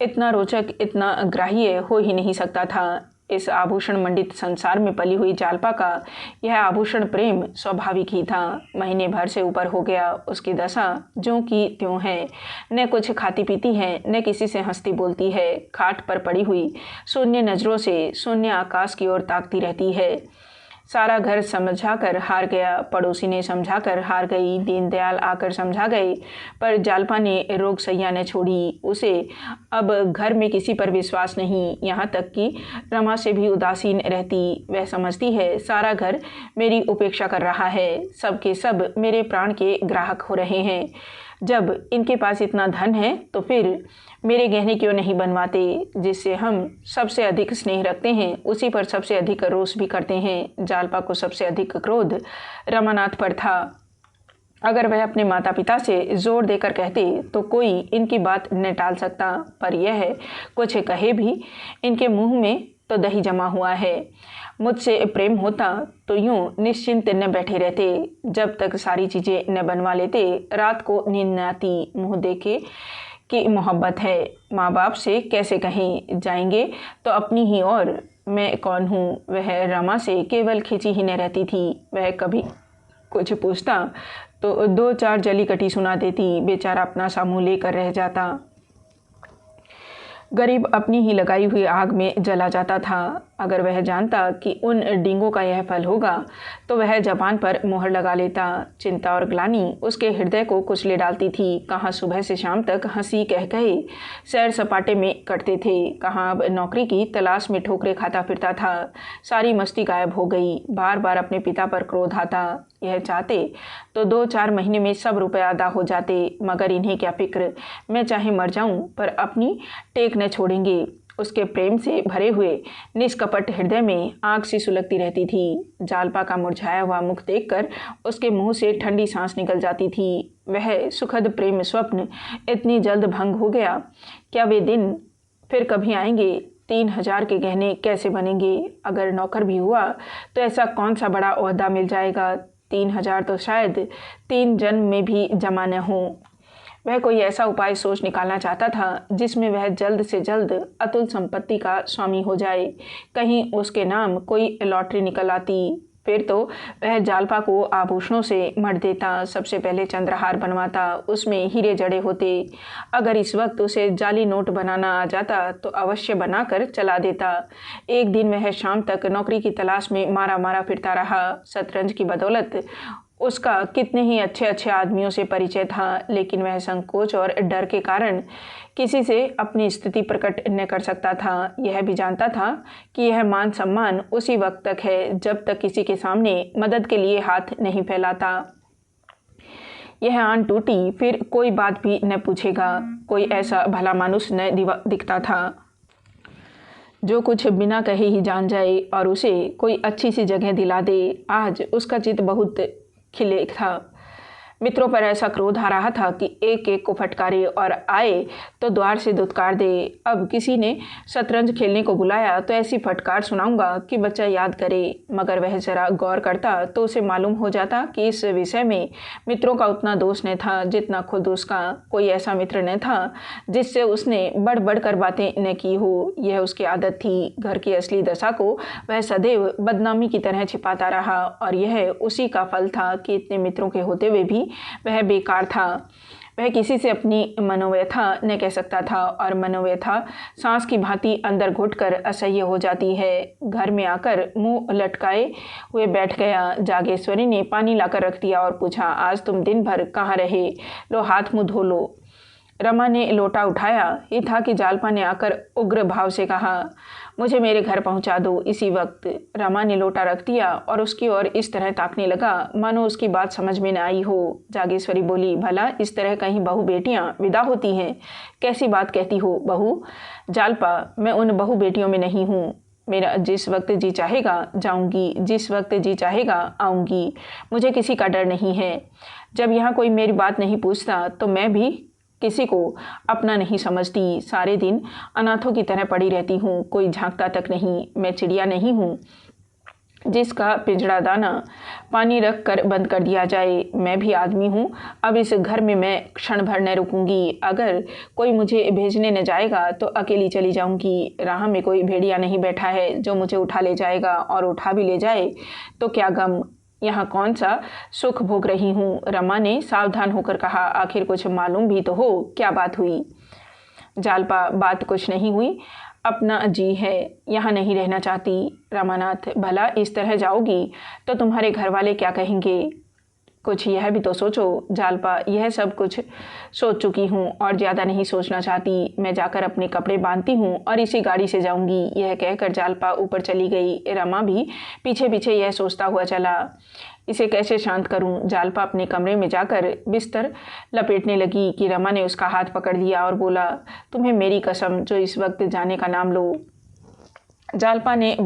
इतना रोचक, इतना ग्राह्य हो ही नहीं सकता था। इस आभूषण मंडित संसार में पली हुई जालपा का यह आभूषण प्रेम स्वाभाविक ही था। महीने भर से ऊपर हो गया उसकी दशा ज्यों की त्यों है। न कुछ खाती पीती है, न किसी से हंसती बोलती है। खाट पर पड़ी हुई शून्य नज़रों से शून्य आकाश की ओर ताकती रहती है। सारा घर समझाकर हार गया, पड़ोसी ने समझाकर हार गई, दीनदयाल आकर समझा गए, पर जालपा ने रोग सैया न छोड़ी। उसे अब घर में किसी पर विश्वास नहीं, यहाँ तक कि रमा से भी उदासीन रहती। वह समझती है सारा घर मेरी उपेक्षा कर रहा है, सब के सब मेरे प्राण के ग्राहक हो रहे हैं। जब इनके पास इतना धन है तो फिर मेरे गहने क्यों नहीं बनवाते। जिससे हम सबसे अधिक स्नेह रखते हैं उसी पर सबसे अधिक रोष भी करते हैं। जालपा को सबसे अधिक क्रोध रमानाथ पर था। अगर वह अपने माता पिता से जोर देकर कहते तो कोई इनकी बात न टाल सकता, पर यह कुछ कहे भी इनके मुंह में तो दही जमा हुआ है। मुझसे प्रेम होता तो यूं निश्चिंत न बैठे रहते। जब तक सारी चीज़ें न बनवा लेते रात को नींद न आती। मुँह देखे कि मोहब्बत है, माँ बाप से कैसे कहें, जाएंगे तो अपनी ही और मैं कौन हूँ। वह रमा से केवल खिंची ही न रहती थी। वह कभी कुछ पूछता तो 2-4 जली कटी सुना देती। बेचारा अपना सा मुँह लेकर रह जाता। गरीब अपनी ही लगाई हुई आग में जला जाता था। अगर वह जानता कि उन डींगों का यह फल होगा तो वह जबान पर मोहर लगा लेता। चिंता और ग्लानि उसके हृदय को कुचले डालती थी। कहाँ सुबह से शाम तक हंसी कह कहे सैर सपाटे में कटते थे, कहाँ अब नौकरी की तलाश में ठोकरे खाता फिरता था। सारी मस्ती गायब हो गई। बार बार अपने पिता पर क्रोध आता। यह चाहते तो 2-4 महीने में सब रुपये अदा हो जाते, मगर इन्हें क्या फिक्र, मैं चाहे मर जाऊं पर अपनी टेक न छोड़ेंगे। उसके प्रेम से भरे हुए निष्कपट हृदय में आग सी सुलगती रहती थी। जालपा का मुरझाया हुआ मुख देखकर उसके मुंह से ठंडी सांस निकल जाती थी। वह सुखद प्रेम स्वप्न इतनी जल्द भंग हो गया। क्या वे दिन फिर कभी आएंगे? 3,000 के गहने कैसे बनेंगे? अगर नौकर भी हुआ तो ऐसा कौन सा बड़ा ओहदा मिल जाएगा? 3,000 तो शायद 3 जन्म में भी जमा न हो। वह कोई ऐसा उपाय सोच निकालना चाहता था जिसमें वह जल्द से जल्द अतुल संपत्ति का स्वामी हो जाए। कहीं उसके नाम कोई लॉटरी निकल आती, फिर तो वह जालपा को आभूषणों से मढ़ देता। सबसे पहले चंद्रहार बनवाता, उसमें हीरे जड़े होते। अगर इस वक्त उसे जाली नोट बनाना आ जाता तो अवश्य बनाकर चला देता। एक दिन वह शाम तक नौकरी की तलाश में मारा मारा फिरता रहा। शतरंज की बदौलत उसका कितने ही अच्छे अच्छे आदमियों से परिचय था, लेकिन वह संकोच और डर के कारण किसी से अपनी स्थिति प्रकट न कर सकता था। यह भी जानता था कि यह मान सम्मान उसी वक्त तक है जब तक किसी के सामने मदद के लिए हाथ नहीं फैलाता। यह आन टूटी फिर कोई बात भी न पूछेगा। कोई ऐसा भला मानुस न दिखता था जो कुछ बिना कहे ही जान जाए और उसे कोई अच्छी सी जगह दिला दे। आज उसका चित्त बहुत खिले था। मित्रों पर ऐसा क्रोध आ रहा था कि एक एक को फटकारे और आए तो द्वार से दुत्कार दे। अब किसी ने शतरंज खेलने को बुलाया तो ऐसी फटकार सुनाऊंगा कि बच्चा याद करे। मगर वह जरा गौर करता तो उसे मालूम हो जाता कि इस विषय में मित्रों का उतना दोष न था जितना खुद उसका। कोई ऐसा मित्र न था जिससे उसने बढ़ बढ़ कर बातें न की हो। यह उसकी आदत थी। घर की असली दशा को वह सदैव बदनामी की तरह छिपाता रहा और यह उसी का फल था कि इतने मित्रों के होते हुए भी वह बेकार था। वह किसी से अपनी मनोव्यथा न कह सकता था और मनोव्यथा सांस की भांति अंदर घुटकर असह्य हो जाती है। घर में आकर मुंह लटकाए हुए बैठ गया। जागेश्वरी ने पानी लाकर रख दिया और पूछा, आज तुम दिन भर कहाँ रहे? लो हाथ मुँह धो लो। रमा ने लोटा उठाया ही था कि जालपा ने आकर उग्र भाव से कहा, मुझे मेरे घर पहुंचा दो इसी वक्त। रमा ने लोटा रख दिया और उसकी ओर इस तरह ताकने लगा मानो उसकी बात समझ में न आई हो। जागेश्वरी बोली, भला इस तरह कहीं बहू बेटियां विदा होती हैं? कैसी बात कहती हो बहू? जालपा, मैं उन बहू बेटियों में नहीं हूँ। मेरा जिस वक्त जी चाहेगा जाऊंगी, जिस वक्त जी चाहेगा आऊंगी। मुझे किसी का डर नहीं है। जब यहाँ कोई मेरी बात नहीं पूछता तो मैं भी किसी को अपना नहीं समझती। सारे दिन अनाथों की तरह पड़ी रहती हूँ, कोई झांकता तक नहीं। मैं चिड़िया नहीं हूँ जिसका पिंजड़ा दाना पानी रख कर बंद कर दिया जाए। मैं भी आदमी हूँ। अब इस घर में मैं क्षण भर न रुकूंगी। अगर कोई मुझे भेजने न जाएगा तो अकेली चली जाऊंगी। राह में कोई भेड़िया नहीं बैठा है जो मुझे उठा ले जाएगा, और उठा भी ले जाए तो क्या गम। यहाँ कौन सा सुख भोग रही हूँ। रमा ने सावधान होकर कहा, आखिर कुछ मालूम भी तो हो, क्या बात हुई? जालपा, बात कुछ नहीं हुई। अपना जी है, यहाँ नहीं रहना चाहती। रमानाथ, भला इस तरह जाओगी तो तुम्हारे घर वाले क्या कहेंगे? कुछ यह भी तो सोचो। जालपा, यह सब कुछ सोच चुकी हूँ और ज़्यादा नहीं सोचना चाहती। मैं जाकर अपने कपड़े बांधती हूँ और इसी गाड़ी से जाऊँगी। यह कहकर जालपा ऊपर चली गई। रमा भी पीछे पीछे यह सोचता हुआ चला, इसे कैसे शांत करूं। जालपा अपने कमरे में जाकर बिस्तर लपेटने लगी कि रमा ने उसका हाथ पकड़ लिया और बोला, तुम्हें मेरी कसम, जो इस वक्त जाने का नाम लो। जालपा ने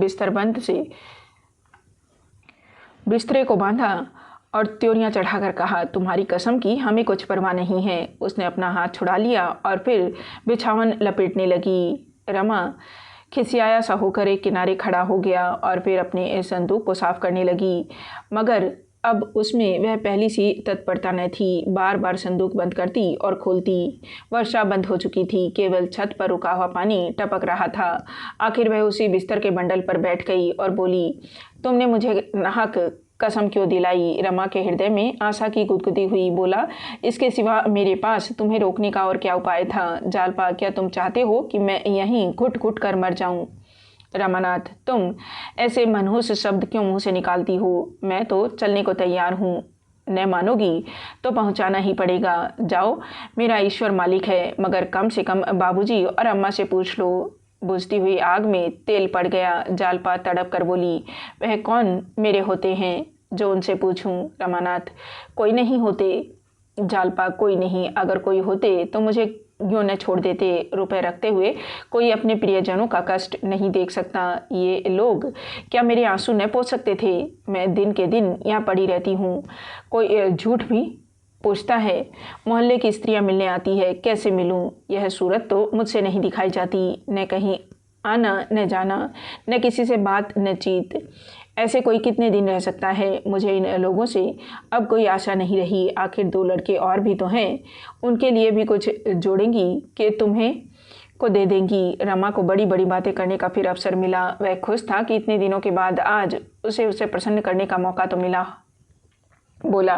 बिस्तरे को बांधा और त्योरियां चढ़ाकर कहा, तुम्हारी कसम की हमें कुछ परवाह नहीं है। उसने अपना हाथ छुड़ा लिया और फिर बिछावन लपेटने लगी। रमा खिसियाया सा होकर एक किनारे खड़ा हो गया और फिर अपने संदूक को साफ करने लगी। मगर अब उसमें वह पहली सी तत्परता न थी। बार बार संदूक बंद करती और खोलती। वर्षा बंद हो चुकी थी, केवल छत पर रुका हुआ पानी टपक रहा था। आखिर वह उसी बिस्तर के बंडल पर बैठ गई और बोली, तुमने मुझे नाहक कसम क्यों दिलाई? रमा के हृदय में आशा की गुदगुदी हुई। बोला, इसके सिवा मेरे पास तुम्हें रोकने का और क्या उपाय था? जालपा, क्या तुम चाहते हो कि मैं यहीं घुट घुट कर मर जाऊं? रमानाथ, तुम ऐसे मनहूस शब्द क्यों मुंह से निकालती हो? मैं तो चलने को तैयार हूँ। न मानोगी तो पहुँचाना ही पड़ेगा। जाओ, मेरा ईश्वर मालिक है, मगर कम से कम बाबूजी और अम्मा से पूछ लो। बुझती हुई आग में तेल पड़ गया। जालपा तड़प कर बोली, वह कौन मेरे होते हैं जो उनसे पूछूं? रमानाथ, कोई नहीं होते। जालपा, कोई नहीं। अगर कोई होते तो मुझे यूँ न छोड़ देते। रुपए रखते हुए कोई अपने प्रियजनों का कष्ट नहीं देख सकता। ये लोग क्या मेरे आंसू न पोंछ सकते थे? मैं दिन के दिन यहाँ पड़ी रहती हूँ। कोई झूठ भी पूछता है। मोहल्ले की स्त्रियाँ मिलने आती है, कैसे मिलूँ? यह सूरत तो मुझसे नहीं दिखाई जाती। न कहीं आना न जाना, न किसी से बात न चीत। ऐसे कोई कितने दिन रह सकता है? मुझे इन लोगों से अब कोई आशा नहीं रही। आखिर 2 लड़के और भी तो हैं, उनके लिए भी कुछ जोड़ेंगी कि तुम्हें को दे देंगी। रमा को बड़ी बड़ी बातें करने का फिर अवसर मिला। वह खुश था कि इतने दिनों के बाद आज उसे प्रसन्न करने का मौका तो मिला। बोला,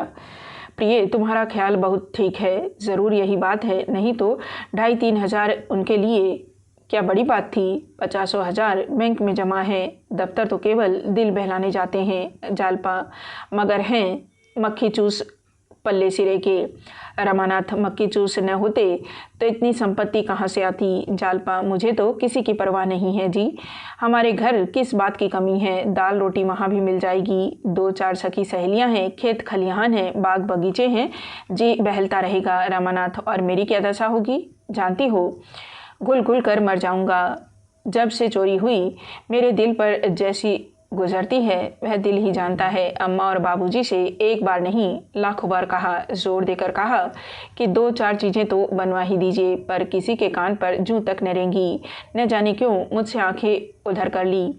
प्रिय, तुम्हारा ख्याल बहुत ठीक है, ज़रूर यही बात है। नहीं तो 2,500-3 हज़ार उनके लिए क्या बड़ी बात थी? 50,000 बैंक में जमा है। दफ्तर तो केवल दिल बहलाने जाते हैं जालपा, मगर हैं मक्खी चूस पल्ले सिरे के। रमानाथ, मक्खी चूस न होते तो इतनी संपत्ति कहाँ से आती? जालपा, मुझे तो किसी की परवाह नहीं है जी। हमारे घर किस बात की कमी है? दाल रोटी वहाँ भी मिल जाएगी। 2-4 सखी सहेलियाँ हैं, खेत खलिहान हैं, बाग बगीचे हैं, जी बहलता रहेगा। रमानाथ, और मेरी क्या दशा होगी जानती हो? घुल घुल कर मर जाऊंगा। जब से चोरी हुई मेरे दिल पर जैसी गुजरती है वह दिल ही जानता है। अम्मा और बाबूजी से एक बार नहीं लाखों बार कहा, जोर देकर कहा कि 2-4 चीज़ें तो बनवा ही दीजिए, पर किसी के कान पर जूं तक न रेंगी। न जाने क्यों मुझसे आंखें उधर कर ली।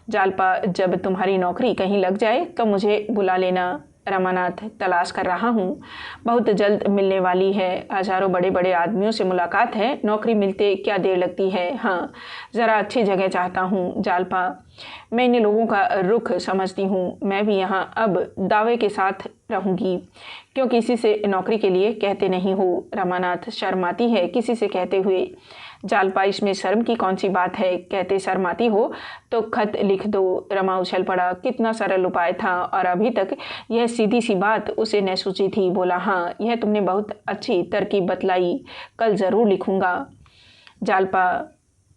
जालपा, जब तुम्हारी नौकरी कहीं लग जाए तो मुझे बुला लेना। रमानाथ, तलाश कर रहा हूँ, बहुत जल्द मिलने वाली है। हज़ारों बड़े बड़े आदमियों से मुलाकात है, नौकरी मिलते क्या देर लगती है। हाँ, ज़रा अच्छी जगह चाहता हूँ। जालपा, मैं इन लोगों का रुख समझती हूँ। मैं भी यहाँ अब दावे के साथ रहूँगी। क्यों किसी से नौकरी के लिए कहते नहीं हो? रमानाथ, शर्म आती है किसी से कहते हुए। जालपा, इसमें शर्म की कौन सी बात है? कहते शर्माती हो तो खत लिख दो। रमा उछल पड़ा। कितना सरल उपाय था, और अभी तक यह सीधी सी बात उसे न सूझी थी। बोला, हाँ, यह तुमने बहुत अच्छी तरकीब बतलाई, कल ज़रूर लिखूँगा। जालपा,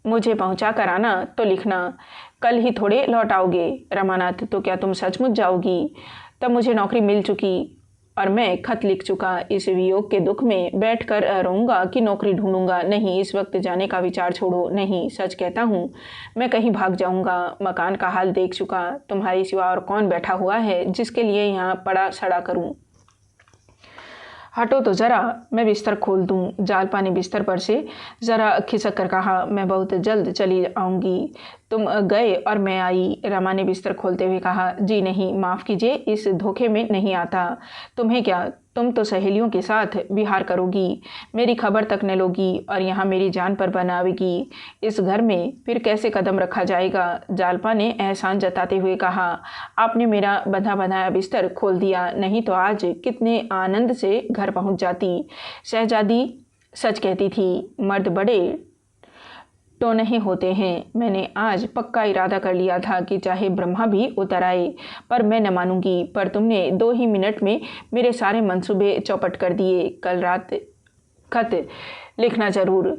मुझे पहुँचा कर आना तो लिखना, कल ही थोड़े लौट आओगे। रमानाथ, तो क्या तुम सचमुच जाओगी? तब मुझे नौकरी मिल चुकी और मैं खत लिख चुका। इस वियोग के दुख में बैठ कर रहूँगा कि नौकरी ढूंढूंगा? नहीं, इस वक्त जाने का विचार छोड़ो। नहीं, सच कहता हूँ, मैं कहीं भाग जाऊँगा। मकान का हाल देख चुका। तुम्हारी सिवा और कौन बैठा हुआ है जिसके लिए यहाँ पड़ा सड़ा करूँ? हटो तो ज़रा, मैं बिस्तर खोल दूँ। जालपा ने बिस्तर पर से ज़रा खिसक कर कहा, मैं बहुत जल्द चली आऊँगी। तुम गए और मैं आई। रमा ने बिस्तर खोलते हुए कहा, जी नहीं, माफ़ कीजिए, इस धोखे में नहीं आता। तुम्हें क्या, तुम तो सहेलियों के साथ विहार करोगी, मेरी खबर तक न लोगी और यहाँ मेरी जान पर बनावेगी। इस घर में फिर कैसे कदम रखा जाएगा? जालपा ने एहसान जताते हुए कहा, आपने मेरा बंधा बनाया बिस्तर खोल दिया, नहीं तो आज कितने आनंद से घर पहुँच जाती। शहजादी सच कहती थी, मर्द बड़े टोनहे होते हैं। मैंने आज पक्का इरादा कर लिया था कि चाहे ब्रह्मा भी उतर आए, पर मैं न मानूंगी। पर तुमने 2 ही मिनट में मेरे सारे मंसूबे चौपट कर दिए। कल रात खत लिखना ज़रूर।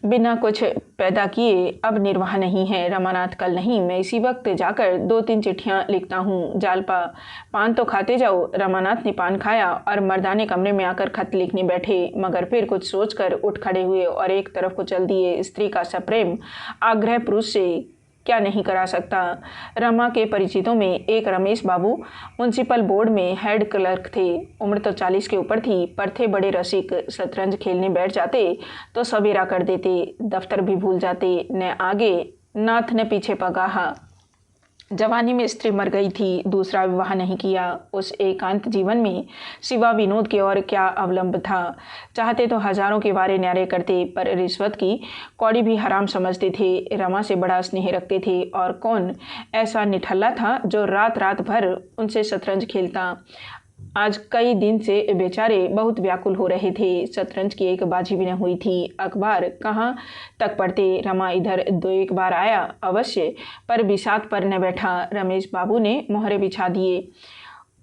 बिना कुछ पैदा किए अब निर्वाह नहीं है। रमानाथ, कल नहीं, मैं इसी वक्त जाकर 2-3 चिट्ठियाँ लिखता हूँ। जालपा, पान तो खाते जाओ। रमानाथ ने पान खाया और मर्दाने कमरे में आकर खत लिखने बैठे, मगर फिर कुछ सोचकर उठ खड़े हुए और एक तरफ को चल दिए। स्त्री का सप्रेम आग्रह पुरुष से क्या नहीं करा सकता। रमा के परिचितों में एक रमेश बाबू म्यूनसिपल बोर्ड में हेड क्लर्क थे। उम्र तो 40 के ऊपर थी, पर थे बड़े रसिक। शतरंज खेलने बैठ जाते तो सवेरा कर देते, दफ्तर भी भूल जाते। न आगे नाथ न पीछे पगाहा। जवानी में स्त्री मर गई थी, दूसरा विवाह नहीं किया। उस एकांत जीवन में सिवा विनोद के और क्या अवलंब था? चाहते तो हजारों के वारे न्यारे करते, पर रिश्वत की कौड़ी भी हराम समझते थे। रमा से बड़ा स्नेह रखते थे, और कौन ऐसा निठल्ला था जो रात रात भर उनसे शतरंज खेलता। आज कई दिन से बेचारे बहुत व्याकुल हो रहे थे। शतरंज की एक बाजी भी न हुई थी। अखबार कहाँ तक पढ़ते। रमा इधर 2-1 बार आया अवश्य, पर बिसात पर न बैठा। रमेश बाबू ने मोहरे बिछा दिए।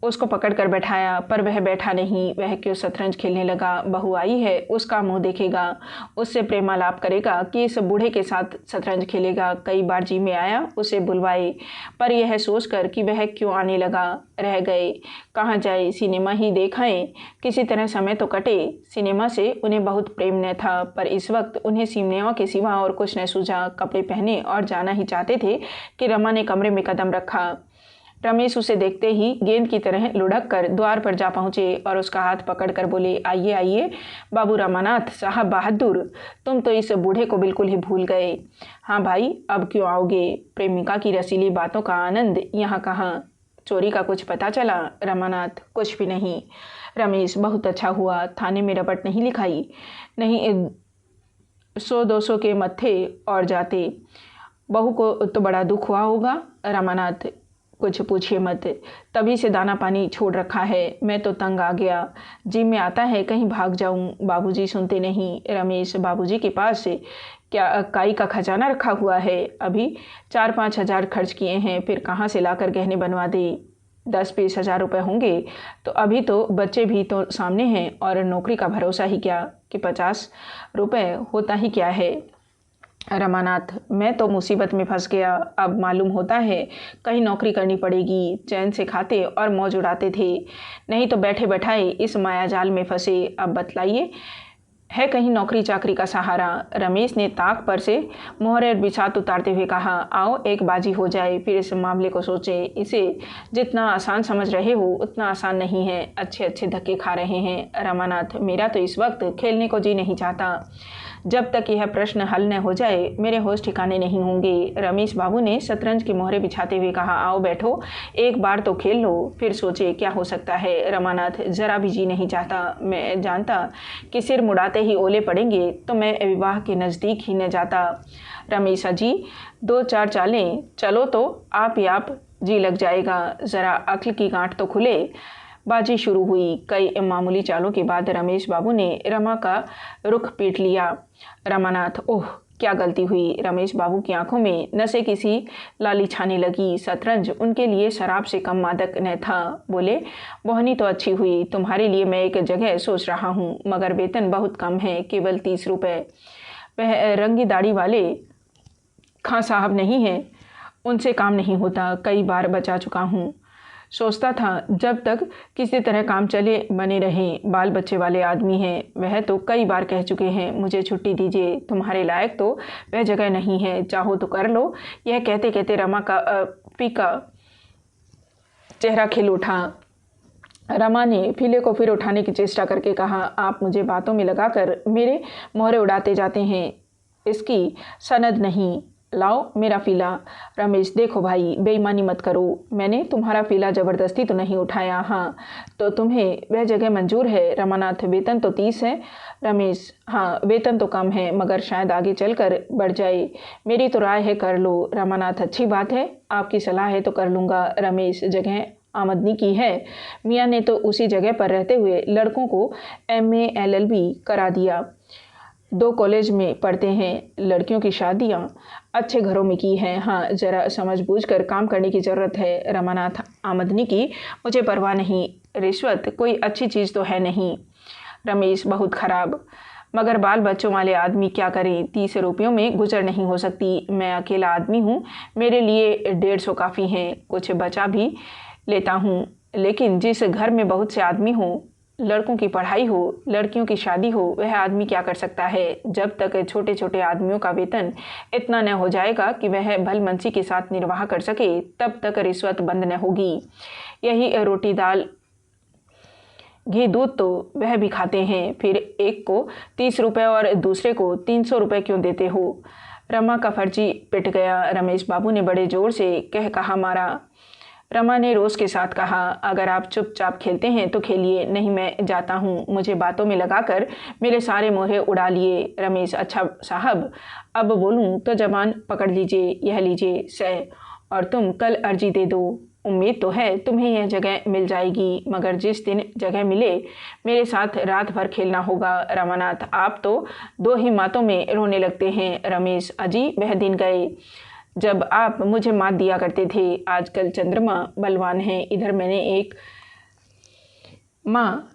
उसको पकड़ कर बैठाया, पर वह बैठा नहीं। वह क्यों शतरंज खेलने लगा? बहू आई है, उसका मुंह देखेगा, उससे प्रेमालाप करेगा कि इस बूढ़े के साथ शतरंज खेलेगा। कई बार जी में आया उसे बुलवाए, पर यह सोचकर कि वह क्यों आने लगा, रह गए। कहाँ जाए, सिनेमा ही देखाएं, किसी तरह समय तो कटे। सिनेमा से उन्हें बहुत प्रेम न था, पर इस वक्त उन्हें सिनेमा के सिवा और कुछ न सूझा। कपड़े पहने और जाना ही चाहते थे कि रमा ने कमरे में कदम रखा। रमेश उसे देखते ही गेंद की तरह लुढ़क कर द्वार पर जा पहुंचे और उसका हाथ पकड़कर बोले, आइए आइए बाबू रमानाथ साहब बहादुर, तुम तो इस बूढ़े को बिल्कुल ही भूल गए। हाँ भाई, अब क्यों आओगे? प्रेमिका की रसीली बातों का आनंद यहाँ कहाँ? चोरी का कुछ पता चला? रमानाथ, कुछ भी नहीं। रमेश, बहुत अच्छा हुआ, थाने में रपट नहीं लिखाई, नहीं 100-200 के मत्थे और जाते। बहू को तो बड़ा दुख हुआ होगा। रमानाथ, कुछ पूछिए मत, तभी से दाना पानी छोड़ रखा है, मैं तो तंग आ गया। जी में आता है कहीं भाग जाऊं, बाबूजी सुनते नहीं। रमेश, बाबूजी के पास क्या काई का खजाना रखा हुआ है? अभी 4-5 हज़ार खर्च किए हैं, फिर कहाँ से लाकर गहने बनवा दे? 10-20 हज़ार रुपये होंगे तो अभी तो बच्चे भी तो सामने हैं, और नौकरी का भरोसा ही क्या कि 50 रुपये होता ही क्या है। रमानाथ, मैं तो मुसीबत में फंस गया। अब मालूम होता है कहीं नौकरी करनी पड़ेगी। चैन से खाते और मौज उड़ाते थे, नहीं तो बैठे बैठाए इस मायाजाल में फंसे। अब बतलाइए, है कहीं नौकरी चाकरी का सहारा? रमेश ने ताक पर से मोहरे बिछात उतारते हुए कहा, आओ एक बाजी हो जाए, फिर इस मामले को सोचें। इसे जितना आसान समझ रहे हो उतना आसान नहीं है। अच्छे अच्छे धक्के खा रहे हैं। रमानाथ, मेरा तो इस वक्त खेलने को जी नहीं चाहता। जब तक यह प्रश्न हल न हो जाए मेरे होश ठिकाने नहीं होंगे। रमेश बाबू ने शतरंज की मोहरे बिछाते हुए कहा, आओ बैठो, एक बार तो खेल लो, फिर सोचे क्या हो सकता है। रमानाथ, जरा भी जी नहीं चाहता। मैं जानता कि सिर मुड़ाते ही ओले पड़ेंगे तो मैं विवाह के नज़दीक ही न जाता। रमेश जी, 2-4 चालें चलो तो आप ही आप जी लग जाएगा, ज़रा अक्ल की गांठ तो खुले। बाजी शुरू हुई। कई मामूली चालों के बाद रमेश बाबू ने रमा का रुख पीट लिया। रमानाथ, ओह क्या गलती हुई। रमेश बाबू की आंखों में नशे की सी लाली छाने लगी। शतरंज उनके लिए शराब से कम मादक न था। बोले, मोहनी तो अच्छी हुई, तुम्हारे लिए मैं एक जगह सोच रहा हूँ, मगर वेतन बहुत कम है, केवल 30 रुपये। वह रंगी दाढ़ी वाले खां साहब नहीं हैं, उनसे काम नहीं होता, कई बार बचा चुका हूँ। सोचता था जब तक किसी तरह काम चले बने रहें। बाल बच्चे वाले आदमी हैं, वह तो कई बार कह चुके हैं मुझे छुट्टी दीजिए, तुम्हारे लायक तो वह जगह नहीं है, चाहो तो कर लो। यह कहते कहते रमा का फीका चेहरा खिल उठा। रमा ने फीले को फिर उठाने की चेष्टा करके कहा, आप मुझे बातों में लगाकर मेरे मोहरे उड़ाते जाते हैं, इसकी सनद नहीं। लाओ मेरा फ़ीला। रमेश, देखो भाई, बेईमानी मत करो, मैंने तुम्हारा फ़ीला ज़बरदस्ती तो नहीं उठाया। हाँ तो तुम्हें वह जगह मंजूर है? रमानाथ, वेतन तो 30 है। रमेश, हाँ वेतन तो कम है, मगर शायद आगे चलकर बढ़ जाए। मेरी तो राय है कर लो। रमानाथ, अच्छी बात है, आपकी सलाह है तो कर लूँगा। रमेश, जगह आमदनी की है, मियाँ ने तो उसी जगह पर रहते हुए लड़कों को MA LLB करा दिया, 2 कॉलेज में पढ़ते हैं, लड़कियों की शादियाँ अच्छे घरों में की हैं। हाँ, ज़रा समझ बूझ कर काम करने की ज़रूरत है। रमानाथ, आमदनी की मुझे परवाह नहीं, रिश्वत कोई अच्छी चीज़ तो है नहीं। रमेश, बहुत ख़राब, मगर बाल बच्चों वाले आदमी क्या करें, 30 रुपयों में गुजर नहीं हो सकती। मैं अकेला आदमी हूँ, मेरे लिए 150 काफ़ी हैं, कुछ बचा भी लेता हूँ, लेकिन जिस घर में बहुत से आदमी हों, लड़कों की पढ़ाई हो, लड़कियों की शादी हो, वह आदमी क्या कर सकता है? जब तक छोटे छोटे आदमियों का वेतन इतना न हो जाएगा कि वह भलमनसी के साथ निर्वाह कर सके, तब तक रिश्वत बंद न होगी। यही रोटी दाल घी दूध तो वह भी खाते हैं, फिर एक को 30 रुपये और दूसरे को 300 रुपये क्यों देते हो? रमा का फर्जी पिट गया। रमेश बाबू ने बड़े जोर से कहा मारा। रमा ने रोष के साथ कहा, अगर आप चुपचाप खेलते हैं तो खेलिए, नहीं मैं जाता हूँ। मुझे बातों में लगाकर मेरे सारे मोहरे उड़ा लिए। रमेश, अच्छा साहब, अब बोलूँ तो जबान पकड़ लीजिए, यह लीजिए सह, और तुम कल अर्जी दे दो। उम्मीद तो है तुम्हें यह जगह मिल जाएगी, मगर जिस दिन जगह मिले मेरे साथ रात भर खेलना होगा। रमानाथ, आप तो 2 ही मातों में रोने लगते हैं। रमेश, अजी वह दिन गए जब आप मुझे मात दिया करते थे। आजकल चंद्रमा बलवान है, इधर मैंने एक माँ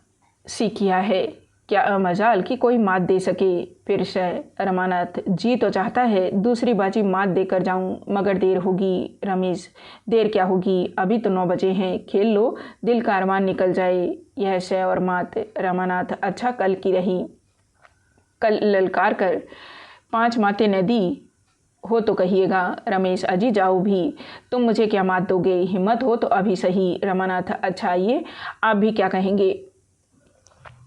सी किया है, क्या मजाल कि कोई मात दे सके। फिर से रमानाथ जी तो चाहता है दूसरी बाजी मात देकर जाऊं, मगर देर होगी। रमेश देर क्या होगी, अभी तो 9 बजे हैं, खेल लो, दिल का अरमान निकल जाए। यह शय और मात। रमानाथ अच्छा कल की रही, कल ललकार कर 5 मातें न दी हो तो कहिएगा। रमेश अजी जाओ भी, तुम मुझे क्या मात दोगे, हिम्मत हो तो अभी सही। रमानाथ अच्छा आइए, आप भी क्या कहेंगे,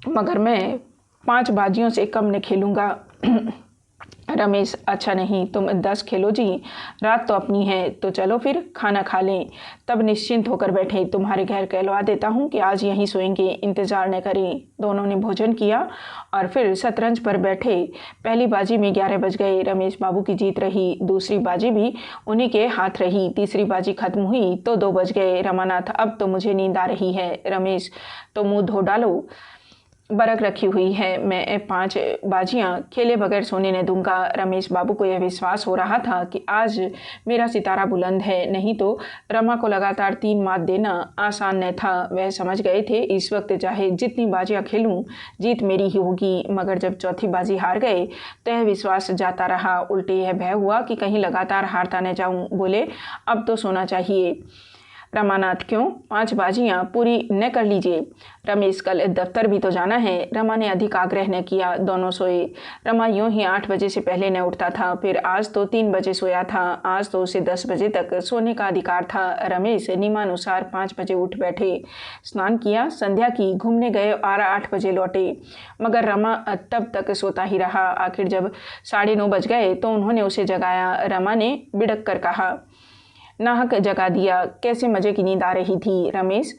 मगर मैं 5 बाजियों से कम न खेलूँगा। रमेश अच्छा नहीं, तुम 10 खेलो जी, रात तो अपनी है, तो चलो फिर खाना खा लें, तब निश्चिंत होकर बैठे। तुम्हारे घर कहलवा देता हूँ कि आज यहीं सोएंगे, इंतज़ार न करें। दोनों ने भोजन किया और फिर शतरंज पर बैठे। पहली बाजी में 11 बज गए, रमेश बाबू की जीत रही। दूसरी बाजी भी उन्हीं के हाथ रही। तीसरी बाजी खत्म हुई तो 2 बज गए। रमानाथ अब तो मुझे नींद आ रही है। रमेश तो मुँह धो डालो, बरक रखी हुई है, मैं 5 बाजियां खेले बगैर सोने न दूंगा। रमेश बाबू को यह विश्वास हो रहा था कि आज मेरा सितारा बुलंद है, नहीं तो रमा को लगातार 3 मात देना आसान न था। वह समझ गए थे इस वक्त चाहे जितनी बाजियां खेलूं जीत मेरी ही होगी। मगर जब चौथी बाजी हार गए तो यह विश्वास जाता रहा, उल्टे यह भय हुआ कि कहीं लगातार हारता न जाऊं। बोले अब तो सोना चाहिए। रमानाथ क्यों, 5 बाजियां पूरी न कर लीजिए। रमेश कल दफ्तर भी तो जाना है। रमा ने अधिक आग्रह न किया, दोनों सोए। रमा यूं ही 8 बजे से पहले न उठता था, फिर आज तो 3 बजे सोया था। आज तो उसे 10 बजे तक सोने का अधिकार था। रमेश नियमानुसार 5 बजे उठ बैठे, स्नान किया, संध्या की, घूमने गए और 8 बजे लौटे। मगर रमा तब तक सोता ही रहा। आखिर जब 9:30 बज गए तो उन्होंने उसे जगाया। रमा ने बिड़क कर कहा, नाहक जगा दिया, कैसे मजे की नींद आ रही थी। रमेश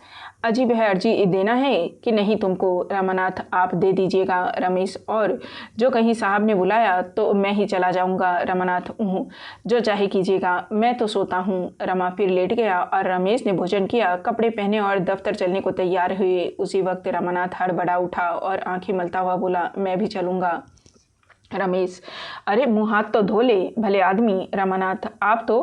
अजीब है, अर्जी देना है कि नहीं तुमको। रमानाथ आप दे दीजिएगा। रमेश और जो कहीं साहब ने बुलाया तो मैं ही चला जाऊंगा। रमानाथ जो चाहे कीजिएगा, मैं तो सोता हूँ। रमा फिर लेट गया और रमेश ने भोजन किया, कपड़े पहने और दफ्तर चलने को तैयार हुए। उसी वक्त रमानाथ हड़बड़ा उठा और आंखें मलता हुआ बोला, मैं भी चलूँगा। रमेश अरे मुंह हाथ तो धो ले भले आदमी। रमानाथ आप तो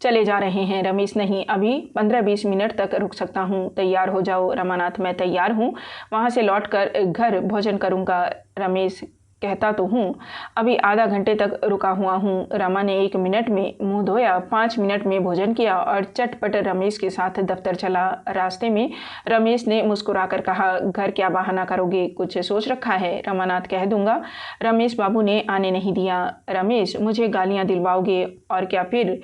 चले जा रहे हैं। रमेश नहीं, अभी 15-20 मिनट तक रुक सकता हूँ, तैयार हो जाओ। रमानाथ मैं तैयार हूँ, वहाँ से लौट कर घर भोजन करूँगा। रमेश कहता तो हूँ, अभी आधा घंटे तक रुका हुआ हूँ। रमा ने 1 मिनट में मुंह धोया, 5 मिनट में भोजन किया और चटपट रमेश के साथ दफ्तर चला। रास्ते में रमेश ने मुस्कुराकर कहा, घर क्या बहाना करोगे, कुछ सोच रखा है। रमानाथ कह दूंगा। रमेश बाबू ने आने नहीं दिया। रमेश मुझे गालियाँ दिलवाओगे और क्या फिर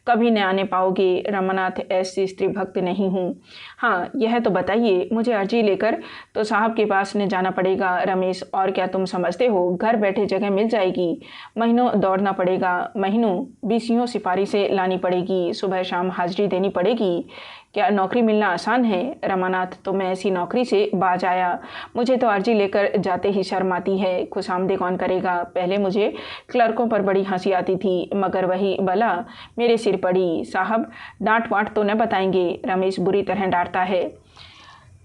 कभी न आने पाओगे। रमानाथ ऐसी स्त्री भक्त नहीं हूँ। हाँ यह तो बताइए, मुझे अर्जी लेकर तो साहब के पास न जाना पड़ेगा। रमेश और क्या तुम समझते हो घर बैठे जगह मिल जाएगी, महीनों दौड़ना पड़ेगा, महीनों बीसियों सिपारी से लानी पड़ेगी, सुबह शाम हाजिरी देनी पड़ेगी। क्या नौकरी मिलना आसान है। रमानाथ तो मैं ऐसी नौकरी से बाज आया, मुझे तो अर्जी लेकर जाते ही शर्म आती है। खुशामदे कौन करेगा। पहले मुझे क्लर्कों पर बड़ी हंसी आती थी, मगर वही बला मेरे सिर पड़ी। साहब डांट वाट तो न बताएंगे। रमेश बुरी तरह डांटता है,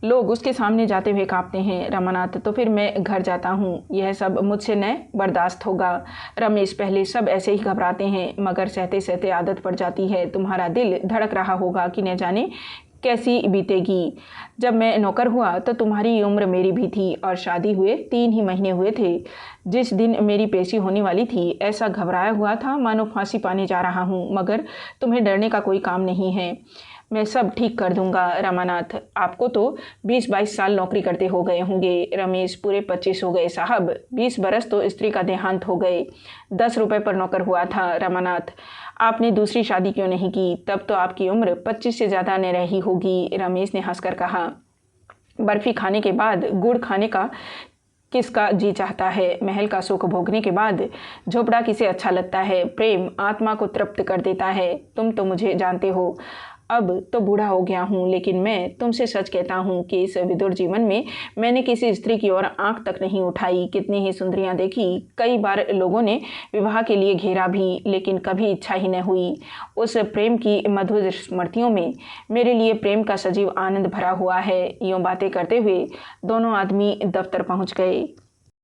लोग उसके सामने जाते हुए कांपते हैं। रमानाथ तो फिर मैं घर जाता हूँ, यह सब मुझसे न बर्दाश्त होगा। रमेश पहले सब ऐसे ही घबराते हैं, मगर सहते सहते आदत पड़ जाती है। तुम्हारा दिल धड़क रहा होगा कि न जाने कैसी बीतेगी। जब मैं नौकर हुआ तो तुम्हारी उम्र मेरी भी थी और शादी हुए 3 ही महीने हुए थे। जिस दिन मेरी पेशी होने वाली थी ऐसा घबराया हुआ था मानो फांसी पाने जा रहा हूँ, मगर तुम्हें डरने का कोई काम नहीं है, मैं सब ठीक कर दूंगा। रमानाथ आपको तो 20-22 साल नौकरी करते हो गए होंगे। रमेश पूरे 25 हो गए साहब, 20 बरस तो स्त्री का देहांत हो गए, 10 रुपये पर नौकर हुआ था। रमानाथ आपने दूसरी शादी क्यों नहीं की, तब तो आपकी उम्र 25 से ज़्यादा न रही होगी। रमेश ने हंसकर कहा, बर्फ़ी खाने के बाद गुड़ खाने का किसका जी चाहता है। महल का सुख भोगने के बाद झोपड़ा किसे अच्छा लगता है। प्रेम आत्मा को तृप्त कर देता है। तुम तो मुझे जानते हो, अब तो बूढ़ा हो गया हूँ, लेकिन मैं तुमसे सच कहता हूँ कि इस विदुर जीवन में मैंने किसी स्त्री की ओर आंख तक नहीं उठाई। कितनी ही सुंदरियाँ देखी, कई बार लोगों ने विवाह के लिए घेरा भी, लेकिन कभी इच्छा ही न हुई। उस प्रेम की मधुर स्मृतियों में मेरे लिए प्रेम का सजीव आनंद भरा हुआ है। यूँ बातें करते हुए दोनों आदमी दफ्तर पहुँच गए।